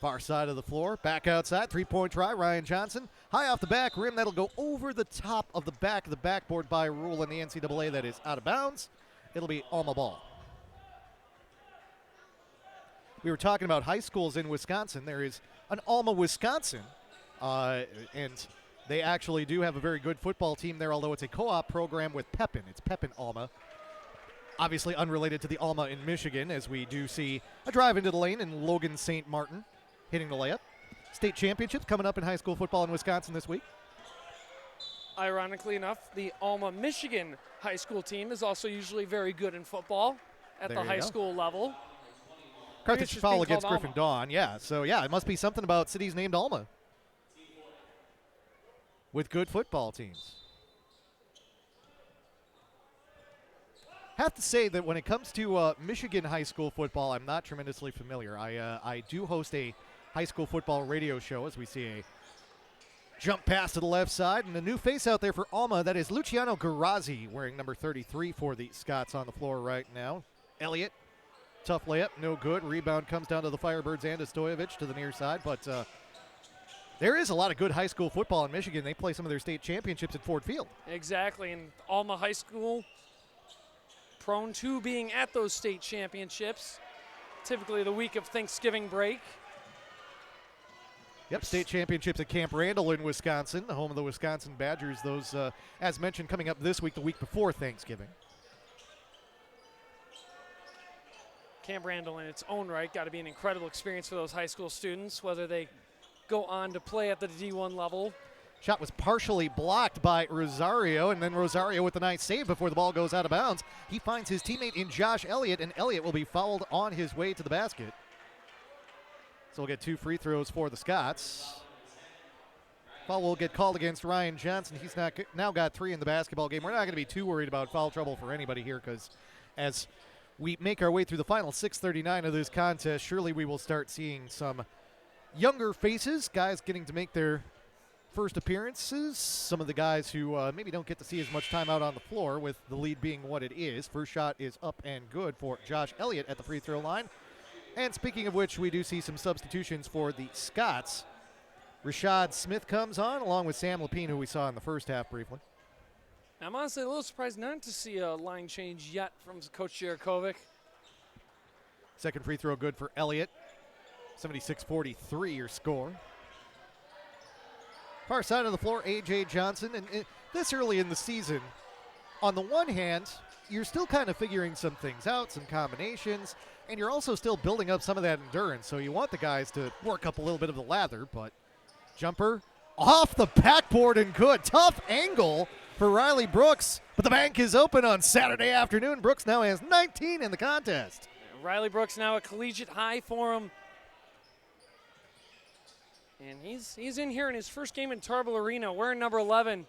Far side of the floor, back outside, three-point try, Ryan Johnson. High off the back rim, that'll go over the top of the back of the backboard by rule in the NCAA. That is out of bounds. It'll be Alma ball. We were talking about high schools in Wisconsin. There is an Alma, Wisconsin, and they actually do have a very good football team there, although it's a co-op program with Pepin. It's Pepin Alma. Obviously unrelated to the Alma in Michigan, as we do see a drive into the lane and Logan St. Martin hitting the layup. State championships coming up in high school football in Wisconsin this week. Ironically enough, the Alma, Michigan high school team is also usually very good in football at the high school level. Carthage foul against Griffin Dawn, yeah. So, yeah, it must be something about cities named Alma with good football teams. Have to say that when it comes to Michigan high school football, I'm not tremendously familiar. I do host a high school football radio show as we see a jump pass to the left side and a new face out there for Alma. That is Luciano Garazzi wearing number 33 for the Scots on the floor right now. Elliott, tough layup, no good. Rebound comes down to the Firebirds and Ostojevic to the near side, but there is a lot of good high school football in Michigan. They play some of their state championships at Ford Field. Exactly, and Alma High School prone to being at those state championships, typically the week of Thanksgiving break. Yep, state championships at Camp Randall in Wisconsin, the home of the Wisconsin Badgers. Those, as mentioned, coming up this week, the week before Thanksgiving. Camp Randall in its own right got to be an incredible experience for those high school students, whether they go on to play at the D1 level. Shot was partially blocked by Rosario, and then Rosario with a nice save before the ball goes out of bounds. He finds his teammate in Josh Elliott, and Elliott will be fouled on his way to the basket. So we'll get 2 free throws for the Scots. Foul will get called against Ryan Johnson. He's now got 3 in the basketball game. We're not going to be too worried about foul trouble for anybody here, because as we make our way through the final 6:39 of this contest, surely we will start seeing some younger faces, guys getting to make their first appearances. Some of the guys who maybe don't get to see as much time out on the floor, with the lead being what it is. First shot is up and good for Josh Elliott at the free throw line. And speaking of which, we do see some substitutions for the Scots. Rashad Smith comes on, along with Sam Lapine, who we saw in the first half briefly. I'm honestly a little surprised not to see a line change yet from Coach Jarakovic. Second free throw good for Elliott. 76-43 your score. Far side of the floor, A.J. Johnson. And this early in the season, on the one hand, you're still kind of figuring some things out, some combinations, and you're also still building up some of that endurance. So you want the guys to work up a little bit of the lather, but jumper off the backboard and good. Tough angle for Riley Brooks, but the bank is open on Saturday afternoon. Brooks now has 19 in the contest. Riley Brooks now a collegiate high for him. And he's in here in his first game in Tarble Arena, wearing number 11,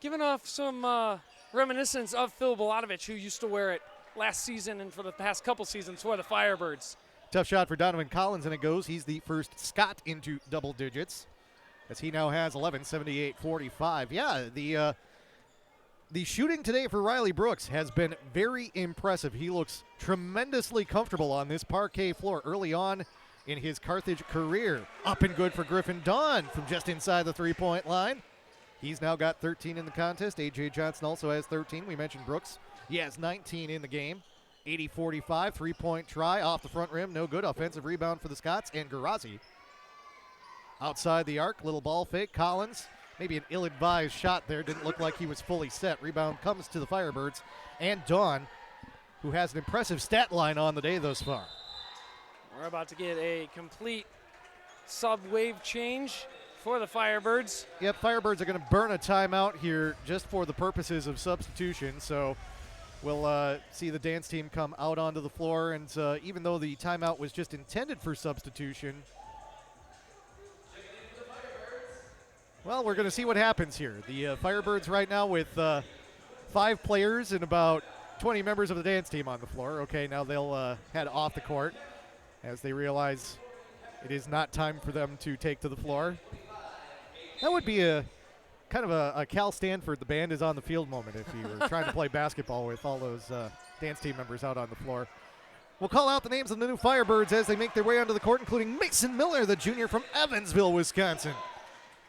giving off some reminiscence of Phil Bolatovich, who used to wear it last season and for the past couple seasons for the Firebirds. Tough shot for Donovan Collins, and it goes. He's the first Scot into double digits. as he now has 11, 78-45. Yeah, the shooting today for Riley Brooks has been very impressive. He looks tremendously comfortable on this parquet floor early on in his Carthage career. Up and good for Griffin Dunn from just inside the three-point line. He's now got 13 in the contest. A.J. Johnson also has 13. We mentioned Brooks. He has 19 in the game. 80-45, three-point try off the front rim. No good. Offensive rebound for the Scots. And Garazi outside the arc. Little ball fake. Collins, maybe an ill-advised shot there. Didn't look like he was fully set. Rebound comes to the Firebirds. And Dawn, who has an impressive stat line on the day thus far. We're about to get a complete sub-wave change for the Firebirds. Yep, Firebirds are going to burn a timeout here just for the purposes of substitution. So we'll see the dance team come out onto the floor. And even though the timeout was just intended for substitution, well, we're going to see what happens here. The Firebirds right now with 5 players and about 20 members of the dance team on the floor. Okay, now they'll head off the court as they realize it is not time for them to take to the floor. That would be a kind of a Cal Stanford, the band is on the field moment if you were trying to play basketball with all those dance team members out on the floor. We'll call out the names of the new Firebirds as they make their way onto the court, including Mason Miller, the junior from Evansville, Wisconsin,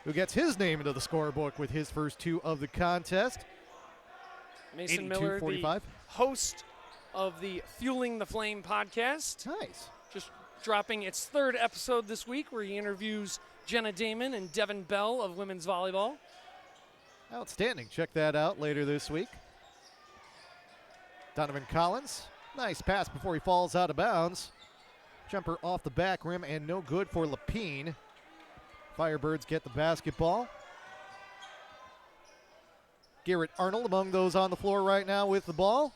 who gets his name into the scorebook with his first 2 of the contest. Mason Miller, the host of the Fueling the Flame podcast. Nice. Just dropping its 3rd episode this week where he interviews Jenna Damon and Devin Bell of women's volleyball. Outstanding. Check that out later this week. Donovan Collins. Nice pass before he falls out of bounds. Jumper off the back rim and no good for Lapine. Firebirds get the basketball. Garrett Arnold among those on the floor right now with the ball.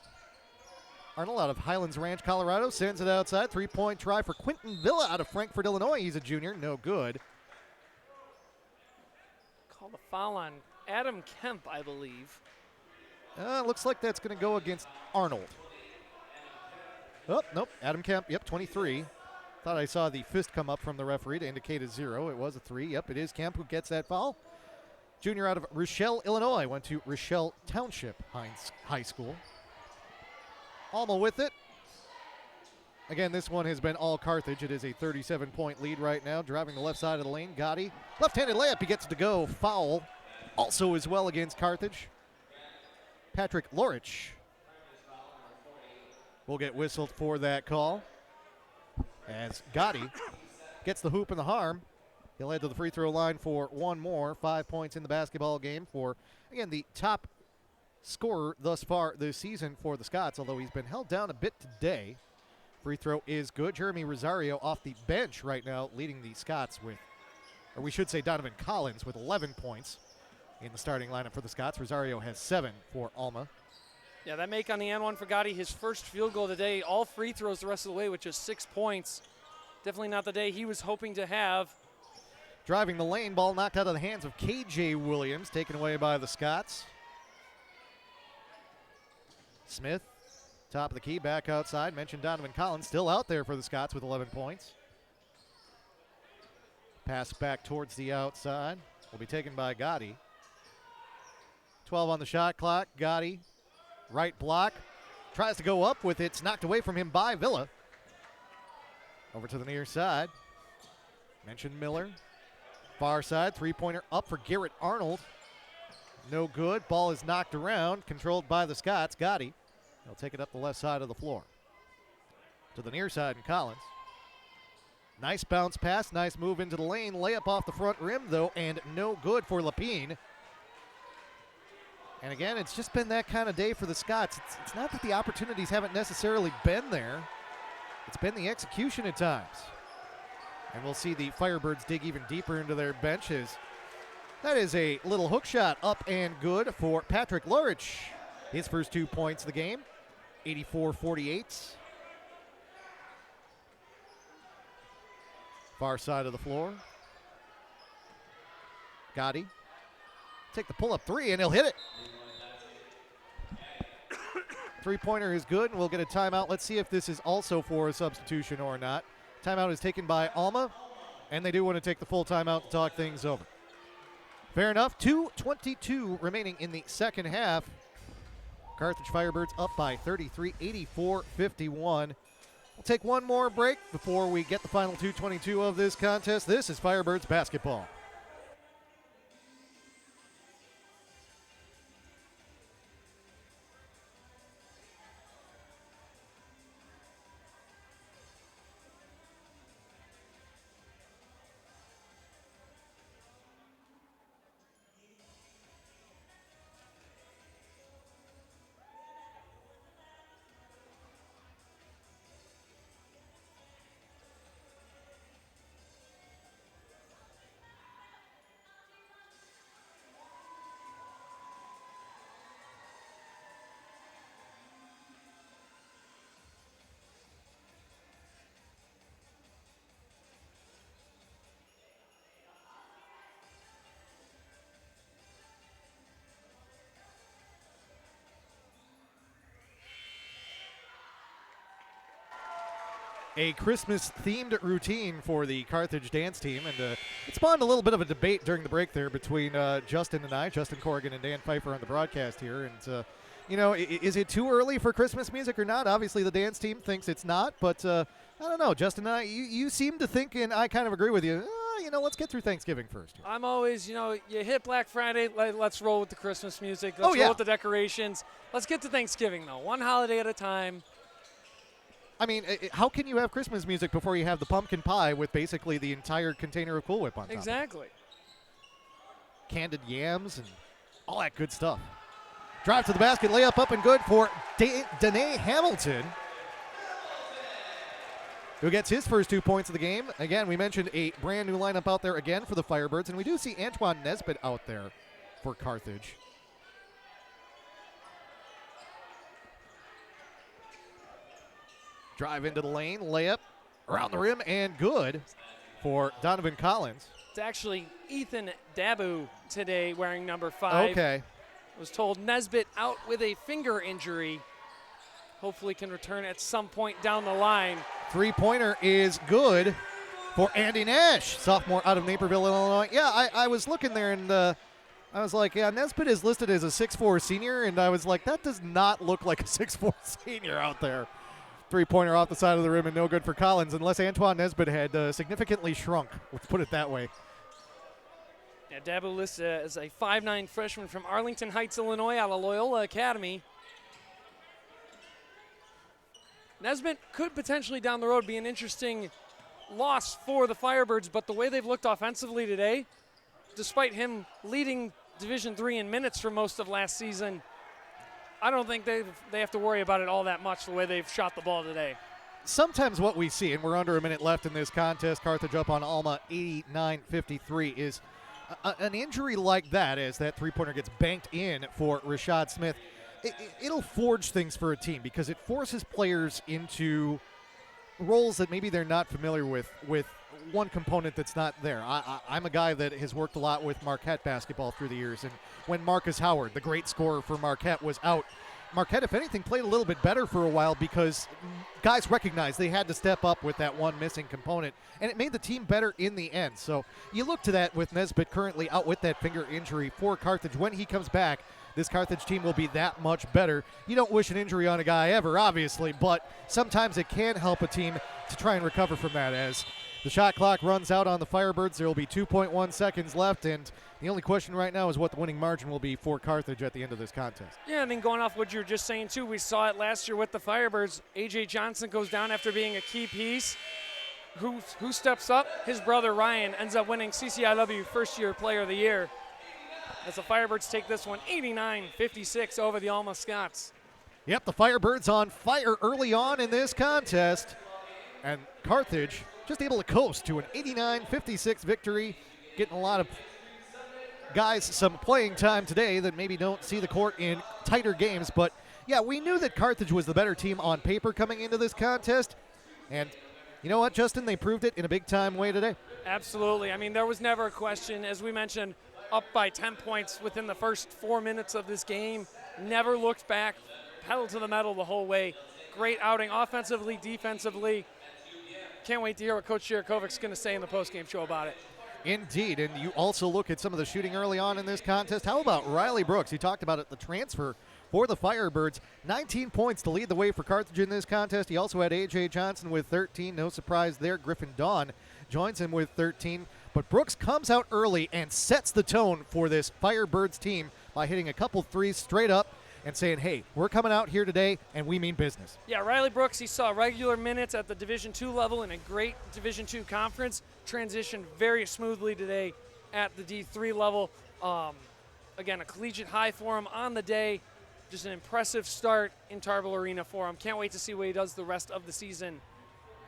Arnold out of Highlands Ranch, Colorado, sends it outside. 3-point try for Quentin Villa out of Frankfort, Illinois. He's a junior, no good. Called a foul on Adam Kemp, I believe. Looks like that's going to go against Arnold. Oh, nope, Adam Kemp, yep, 23. Thought I saw the fist come up from the referee to indicate a 0. It was a 3. Yep, it is Kemp who gets that foul. Junior out of Rochelle, Illinois, went to Rochelle Township High School. Alma with it. Again, this one has been all Carthage. It is a 37-point lead right now. Driving the left side of the lane, Gotti. Left-handed layup, he gets to go. Foul also as well against Carthage. Patrick Lorich will get whistled for that call. As Gotti gets the hoop and the harm. He'll head to the free throw line for one more. 5 points in the basketball game for, again, the top scorer thus far this season for the Scots, although he's been held down a bit today. Free throw is good. Jeremy Rosario off the bench right now, leading the Scots with, or we should say Donovan Collins with 11 points in the starting lineup for the Scots. Rosario has 7 for Alma. Yeah, that make on the and one for Gotti, his first field goal today. All free throws the rest of the way with just 6 points. Definitely not the day he was hoping to have. Driving the lane, ball knocked out of the hands of K.J. Williams, taken away by the Scots. Smith, top of the key, back outside. Mentioned Donovan Collins, still out there for the Scots with 11 points. Pass back towards the outside. Will be taken by Gotti. 12 on the shot clock. Gotti, right block. Tries to go up with it. It's knocked away from him by Villa. Over to the near side. Mentioned Miller. Far side, 3-pointer up for Garrett Arnold. No good. Ball is knocked around, controlled by the Scots. Gotti. He'll take it up the left side of the floor. To the near side and Collins. Nice bounce pass, nice move into the lane. Layup off the front rim, though, and no good for Lapine. And again, it's just been that kind of day for the Scots. It's not that the opportunities haven't necessarily been there. It's been the execution at times. And we'll see the Firebirds dig even deeper into their benches. That is a little hook shot up and good for Patrick Lorich. His first 2 points of the game, 84-48. Far side of the floor. Gotti. Take the pull-up 3, and he'll hit it. 3-pointer is good, and we'll get a timeout. Let's see if this is also for a substitution or not. Timeout is taken by Alma, and they do want to take the full timeout to talk things over. Fair enough. 2:22 remaining in the second half. Carthage Firebirds up by 33, 84-51. We'll take one more break before we get the final 2:22 of this contest. This is Firebirds basketball. A Christmas-themed routine for the Carthage dance team, and it spawned a little bit of a debate during the break there between Justin and I, Justin Corrigan and Dan Pfeifer on the broadcast here. And, is it too early for Christmas music or not? Obviously, the dance team thinks it's not, but I don't know. Justin and I, you seem to think, and I kind of agree with you, let's get through Thanksgiving first here. I'm always, you hit Black Friday, let's roll with the Christmas music. Let's roll with the decorations. Let's get to Thanksgiving, though. One holiday at a time. I mean, how can you have Christmas music before you have the pumpkin pie with basically the entire container of Cool Whip on top? Exactly. Candied yams and all that good stuff. Drive to the basket, layup up and good for Danae Hamilton, who gets his first 2 points of the game. Again, we mentioned a brand new lineup out there again for the Firebirds, and we do see Antoine Nesbitt out there for Carthage. Drive into the lane, layup around the rim, and good for Donovan Collins. It's actually Ethan Dabu today wearing number 5. Okay. Was told Nesbitt out with a finger injury. Hopefully can return at some point down the line. Three-pointer is good for Andy Nash, sophomore out of Naperville, Illinois. Yeah, I was looking there, and I was like, yeah, Nesbitt is listed as a 6'4 senior, and I was like, that does not look like a 6'4 senior out there. Three-pointer off the side of the rim and no good for Collins, unless Antoine Nesbitt had significantly shrunk. Let's put it that way. Yeah, Dabu listed as a 5'9 freshman from Arlington Heights, Illinois, out of Loyola Academy. Nesbitt could potentially down the road be an interesting loss for the Firebirds, but the way they've looked offensively today, despite him leading Division III in minutes for most of last season, I don't think they have to worry about it all that much the way they've shot the ball today. Sometimes what we see, and we're under a minute left in this contest, Carthage up on Alma 89-53, is an injury like that, as that three-pointer gets banked in for Rashad Smith. It'll forge things for a team because it forces players into roles that maybe they're not familiar with one component that's not there. I'm a guy that has worked a lot with Marquette basketball through the years, and when Marcus Howard, the great scorer for Marquette, was out, Marquette, if anything, played a little bit better for a while because guys recognized they had to step up with that one missing component, and it made the team better in the end. So you look to that with Nesbitt currently out with that finger injury for Carthage. When he comes back, this Carthage team will be that much better. You don't wish an injury on a guy ever, obviously, but sometimes it can help a team to try and recover from that. As the shot clock runs out on the Firebirds, there will be 2.1 seconds left, and the only question right now is what the winning margin will be for Carthage at the end of this contest. Yeah, I mean, going off what you were just saying, too, we saw it last year with the Firebirds. A.J. Johnson goes down after being a key piece. Who steps up? His brother, Ryan, ends up winning CCIW First-Year Player of the Year, as the Firebirds take this one 89-56 over the Alma Scots. Yep, the Firebirds on fire early on in this contest, and Carthage just able to coast to an 89-56 victory, getting a lot of guys some playing time today that maybe don't see the court in tighter games. But, yeah, we knew that Carthage was the better team on paper coming into this contest, and you know what, Justin? They proved it in a big-time way today. Absolutely. I mean, there was never a question, as we mentioned, up by 10 points within the first 4 minutes of this game. Never looked back, pedal to the metal the whole way. Great outing offensively, defensively. Can't wait to hear what Coach Jirakovic's going to say in the postgame show about it. Indeed, and you also look at some of the shooting early on in this contest. How about Riley Brooks? You talked about it, the transfer for the Firebirds. 19 points to lead the way for Carthage in this contest. He also had A.J. Johnson with 13. No surprise there. Griffin Dawn joins him with 13. But Brooks comes out early and sets the tone for this Firebirds team by hitting a couple threes straight up and saying, hey, we're coming out here today, and we mean business. Yeah, Riley Brooks, he saw regular minutes at the Division II level in a great Division II conference, transitioned very smoothly today at the D3 level. Again, a collegiate high for him on the day. Just an impressive start in Tarble Arena for him. Can't wait to see what he does the rest of the season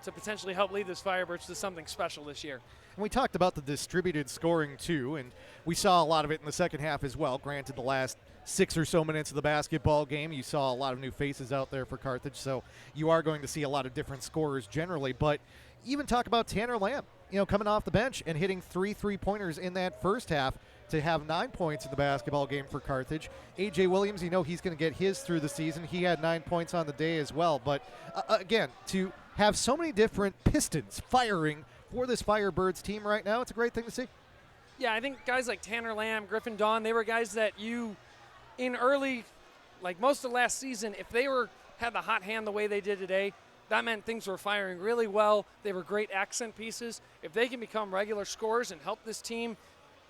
to potentially help lead this Firebirds to something special this year. And we talked about the distributed scoring, too, and we saw a lot of it in the second half as well. Granted, the last 6 or so minutes of the basketball game, you saw a lot of new faces out there for Carthage, so you are going to see a lot of different scorers generally. But even talk about Tanner Lamb, coming off the bench and hitting 3 3-pointers in that first half to have 9 points in the basketball game for Carthage. A.J. Williams, he's going to get his through the season. He had 9 points on the day as well. But, again, to have so many different pistons firing for this Firebirds team right now, it's a great thing to see. Yeah, I think guys like Tanner Lamb, Griffin Dawn, they were guys that in early, like most of last season, if they had the hot hand the way they did today, that meant things were firing really well. They were great accent pieces. If they can become regular scorers and help this team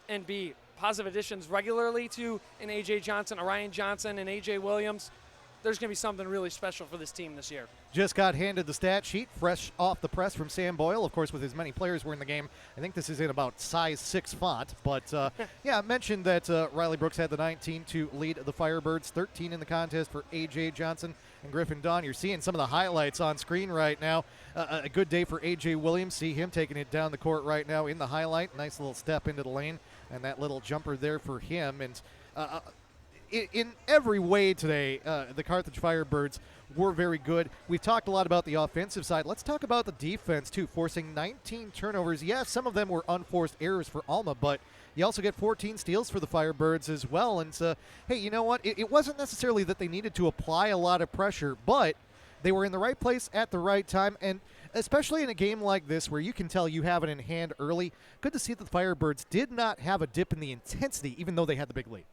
and be positive additions regularly to an A.J. Johnson, a Ryan Johnson, and A.J. Williams, there's going to be something really special for this teim this year. Just got handed the stat sheet, fresh off the press from Sam Boyle. Of course, with as many players were in the game, I think this is in about size 6 font. But, yeah, I mentioned that Riley Brooks had the 19 to lead the Firebirds, 13 in the contest for A.J. Johnson and Griffin Dawn. You're seeing some of the highlights on screen right now. A good day for A.J. Williams. See him taking it down the court right now in the highlight. Nice little step into the lane, and that little jumper there for him. And in every way today, the Carthage Firebirds were very good. We've talked a lot about the offensive side. Let's talk about the defense, too, forcing 19 turnovers. Yes, some of them were unforced errors for Alma, but you also get 14 steals for the Firebirds as well. And, hey, you know what? It wasn't necessarily that they needed to apply a lot of pressure, but they were in the right place at the right time. And especially in a game like this where you can tell you have it in hand early, good to see that the Firebirds did not have a dip in the intensity, even though they had the big lead.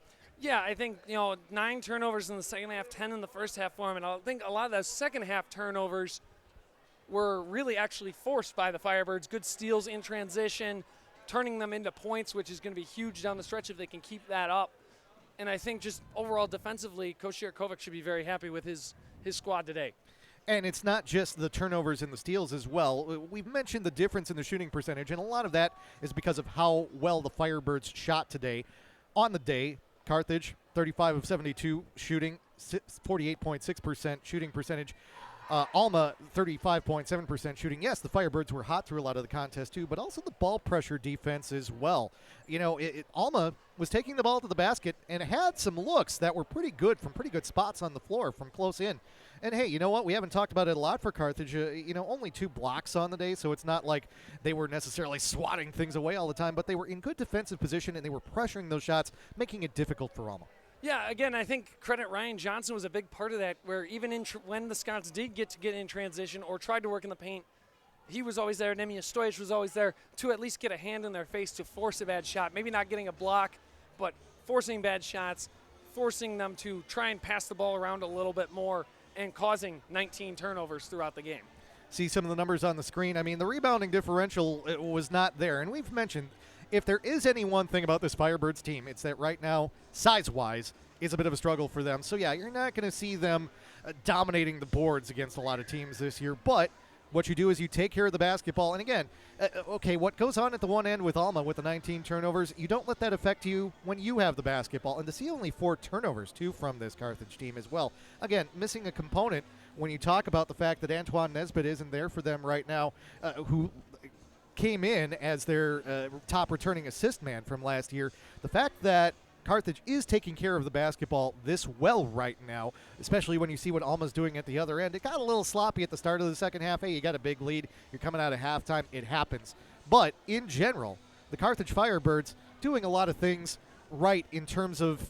Yeah, I think, 9 turnovers in the second half, 10 in the first half for him. And I think a lot of those second half turnovers were really actually forced by the Firebirds. Good steals in transition, turning them into points, which is going to be huge down the stretch if they can keep that up. And I think just overall defensively, Coach Sierkovic should be very happy with his squad today. And it's not just the turnovers and the steals as well. We've mentioned the difference in the shooting percentage, and a lot of that is because of how well the Firebirds shot today. On the day, Carthage, 35 of 72 shooting, 48.6% shooting percentage. Alma, 35.7% shooting. Yes, the Firebirds were hot through a lot of the contest too, but also the ball pressure defense as well. Alma was taking the ball to the basket and had some looks that were pretty good from pretty good spots on the floor from close in. And, hey, you know what? We haven't talked about it a lot for Carthage. Only 2 blocks on the day, so it's not like they were necessarily swatting things away all the time, but they were in good defensive position, and they were pressuring those shots, making it difficult for Alma. Yeah, again, I think credit Ryan Johnson was a big part of that, where even when the Scots did get in transition or tried to work in the paint, he was always there. Nemanja Stojic was always there to at least get a hand in their face to force a bad shot. Maybe not getting a block, but forcing bad shots, forcing them to try and pass the ball around a little bit more, and causing 19 turnovers throughout the game. See some of the numbers on the screen. I mean, the rebounding differential was not there. And we've mentioned, if there is any one thing about this Firebirds team, it's that right now, size-wise, is a bit of a struggle for them. So, yeah, you're not going to see them dominating the boards against a lot of teams this year. But what you do is you take care of the basketball. And, again, what goes on at the one end with Alma with the 19 turnovers, you don't let that affect you when you have the basketball. And to see only 4 turnovers, too, from this Carthage team as well. Again, missing a component when you talk about the fact that Antoine Nesbitt isn't there for them right now, who came in as their top returning assist man from last year. The fact that Carthage is taking care of the basketball this well right now, especially when you see what Alma's doing at the other end. It got a little sloppy at the start of the second half. Hey, you got a big lead. You're coming out of halftime. It happens. But in general, the Carthage Firebirds doing a lot of things right in terms of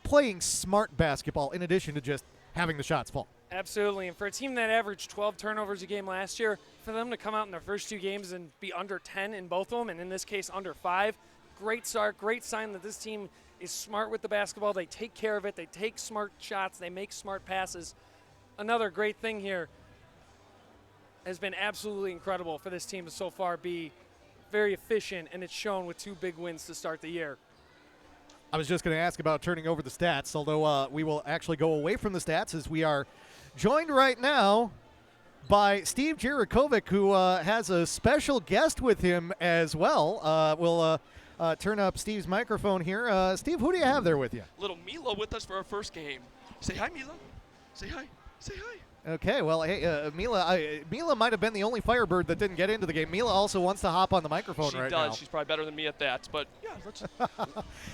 playing smart basketball in addition to just having the shots fall. Absolutely, and for a team that averaged 12 turnovers a game last year, for them to come out in their first 2 games and be under 10 in both of them, and in this case under 5, great start, great sign that this team is smart with the basketball. They take care of it, they take smart shots, they make smart passes. Another great thing here has been absolutely incredible for this team to so far be very efficient, and it's shown with 2 big wins to start the year. I was just going to ask about turning over the stats, although we will actually go away from the stats as we are joined right now by Steve Jurakovic, who has a special guest with him as well. We'll turn up Steve's microphone here. Steve, who do you have there with you? Little Mila with us for our first game. Say hi, Mila. Say hi. Say hi. Okay, well, hey, Mila might have been the only Firebird that didn't get into the game. Mila also wants to hop on the microphone right now. She does. She's probably better than me at that. But, yeah, let's.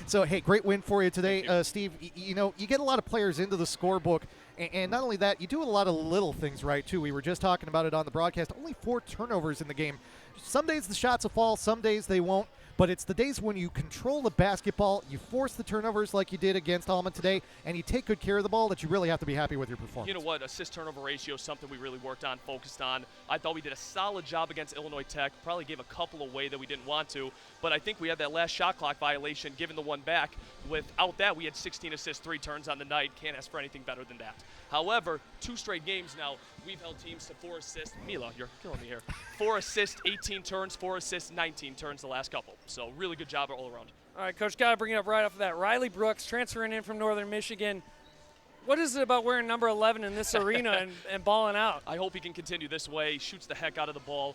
So, hey, great win for you today. Thank you. Steve, you know, you get a lot of players into the scorebook, and not only that, you do a lot of little things right, too. We were just talking about it on the broadcast. Only 4 turnovers in the game. Some days the shots will fall, some days they won't. But it's the days when you control the basketball, you force the turnovers like you did against Alma today, and you take good care of the ball that you really have to be happy with your performance. You know what? Assist-turnover ratio is something we really worked on, focused on. I thought we did a solid job against Illinois Tech. Probably gave a couple away that we didn't want to. But I think we had that last shot clock violation, given the one back. Without that, we had 16 assists, 3 turns on the night. Can't ask for anything better than that. However, 2 straight games now, we've held teams to 4 assists. Mila, you're killing me here. 4 assists, 18 turns, 4 assists, 19 turns the last couple. So really good job all around. All right, Coach, got to bring it up right off of that. Riley Brooks transferring in from Northern Michigan. What is it about wearing number 11 in this arena and balling out? I hope he can continue this way. He shoots the heck out of the ball.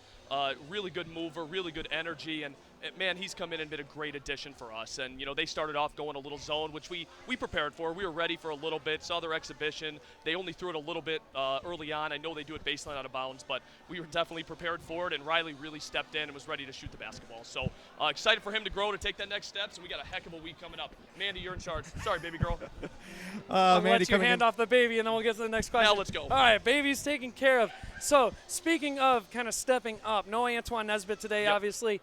Really good mover, really good energy, and man, he's come in and been a great addition for us. And you know, they started off going a little zone, which we prepared for. We were ready for a little bit. Saw their exhibition. They only threw it a little bit early on. I know they do it baseline out of bounds, but we were definitely prepared for it. And Riley really stepped in and was ready to shoot the basketball. So excited for him to grow, to take that next step. So we got a heck of a week coming up. Mandy, you're in charge. Sorry, baby girl. I'll let you hand off the baby, and then we'll get to the next question. Now let's go. All right, baby's taken care of. So speaking of kind of stepping up, no Antoine Nesbitt today, Yep. Obviously.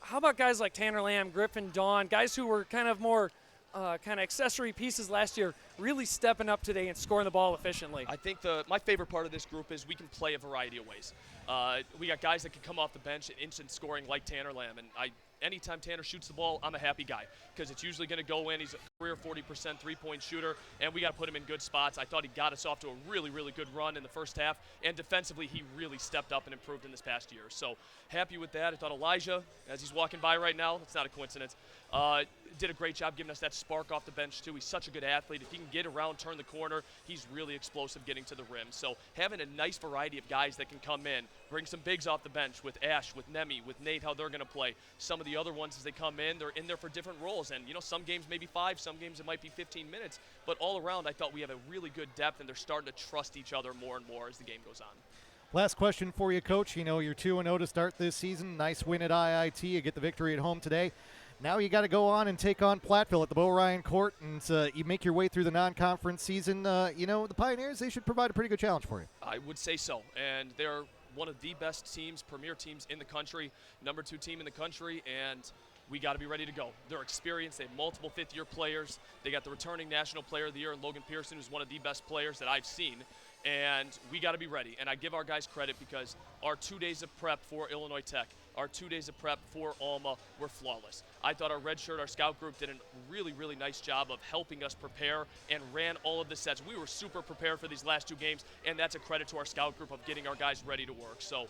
How about guys like Tanner Lamb, Griffin Dawn, guys who were kind of more kind of accessory pieces last year, really stepping up today and scoring the ball efficiently? I think my favorite part of this group is we can play a variety of ways. We got guys that can come off the bench and instant scoring like Tanner Lamb, and anytime Tanner shoots the ball, I'm a happy guy because it's usually going to go in. He's a career 40% three-point shooter, and we got to put him in good spots. I thought he got us off to a really, really good run in the first half, and defensively he really stepped up and improved in this past year. So happy with that. I thought Elijah, as he's walking by right now, it's not a coincidence, did a great job giving us that spark off the bench too. He's such a good athlete. If he can get around, turn the corner, he's really explosive getting to the rim. So having a nice variety of guys that can come in, bring some bigs off the bench with Ash, with Nemi, with Nate, how they're going to play. Some of the other ones as they come in, they're in there for different roles. And, you know, some games maybe 5, some games it might be 15 minutes. But all around, I thought we have a really good depth, and they're starting to trust each other more and more as the game goes on. Last question for you, Coach. You know, you're 2-0 to start this season. Nice win at IIT. You get the victory at home today. Now you got to go on and take on Platteville at the Bo Ryan Court, and you make your way through the non-conference season. You know, the Pioneers, they should provide a pretty good challenge for you. I would say so, and they're one of the best teams, premier teams in the country, number 2 team in the country, and we got to be ready to go. They're experienced. They have multiple fifth-year players. They got the returning National Player of the Year in Logan Pearson, who's one of the best players that I've seen. And we got to be ready. And I give our guys credit because our 2 days of prep for Illinois Tech, our 2 days of prep for Alma were flawless. I thought our red shirt, our scout group, did a really, really nice job of helping us prepare and ran all of the sets. We were super prepared for these last 2 games, and that's a credit to our scout group of getting our guys ready to work. So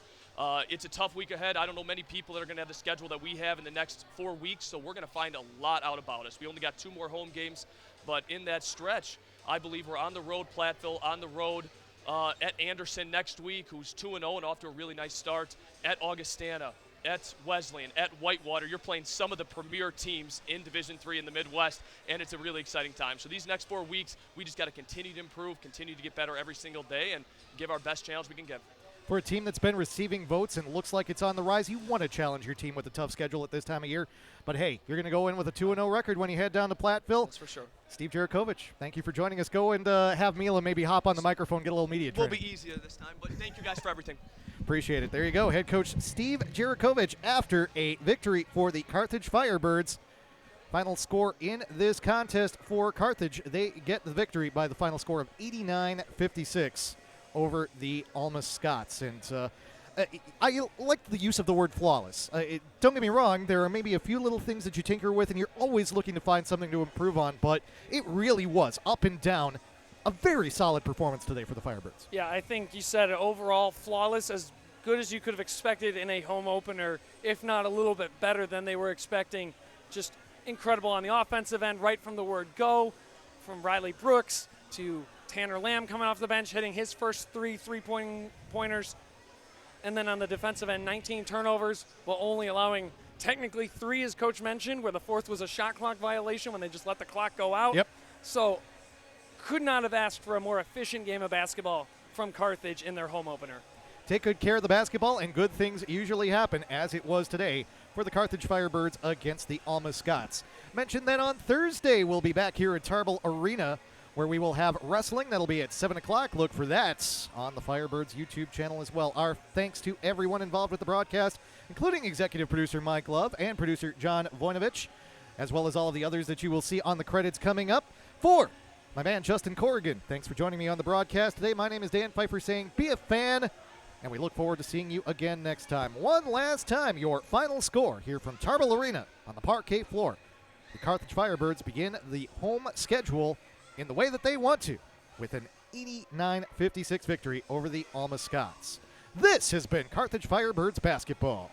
it's a tough week ahead. I don't know many people that are going to have the schedule that we have in the next 4 weeks, so we're going to find a lot out about us. We only got 2 more home games, but in that stretch, I believe we're on the road, Platteville, on the road, at Anderson next week, who's 2-0 and off to a really nice start, at Augustana, at Wesleyan, at Whitewater. You're playing some of the premier teams in Division III in the Midwest, and it's a really exciting time. So these next 4 weeks, we just got to continue to improve, continue to get better every single day, and give our best challenge we can give. For a team that's been receiving votes and looks like it's on the rise, you want to challenge your team with a tough schedule at this time of year. But, hey, you're going to go in with a 2-0 record when you head down to Platteville. That's for sure. Steve Jurakovic, thank you for joining us. Go and have Mila maybe hop on the microphone, get a little media We'll training. be easier this time, but thank you guys for everything. Appreciate it. There you go. Head coach Steve Jurakovic after a victory for the Carthage Firebirds. Final score in this contest for Carthage, they get the victory by the final score of 89-56 over the Alma Scots. And I like the use of the word flawless. Don't get me wrong, there are maybe a few little things that you tinker with, and you're always looking to find something to improve on, but it really was, up and down, a very solid performance today for the Firebirds. Yeah, I think you said it overall flawless, as good as you could have expected in a home opener, if not a little bit better than they were expecting. Just incredible on the offensive end, right from the word go, from Riley Brooks to Tanner Lamb coming off the bench, hitting his first three-pointers. And then on the defensive end, 19 turnovers, while only allowing technically 3, as Coach mentioned, where the 4th was a shot clock violation when they just let the clock go out. Yep. So could not have asked for a more efficient game of basketball from Carthage in their home opener. Take good care of the basketball, and good things usually happen, as it was today for the Carthage Firebirds against the Alma Scots. Mentioned that on Thursday we'll be back here at Tarble Arena, where we will have wrestling. That'll be at 7 o'clock. Look for that on the Firebirds YouTube channel as well. Our thanks to everyone involved with the broadcast, including executive producer Mike Love and producer John Voinovich, as well as all of the others that you will see on the credits coming up. For my man Justin Corrigan, thanks for joining me on the broadcast today. My name is Dan Pfeifer saying be a fan, and we look forward to seeing you again next time. One last time, your final score here from Tarble Arena on the parquet floor. The Carthage Firebirds begin the home schedule in the way that they want to, with an 89-56 victory over the Alma Scots. This has been Carthage Firebirds basketball.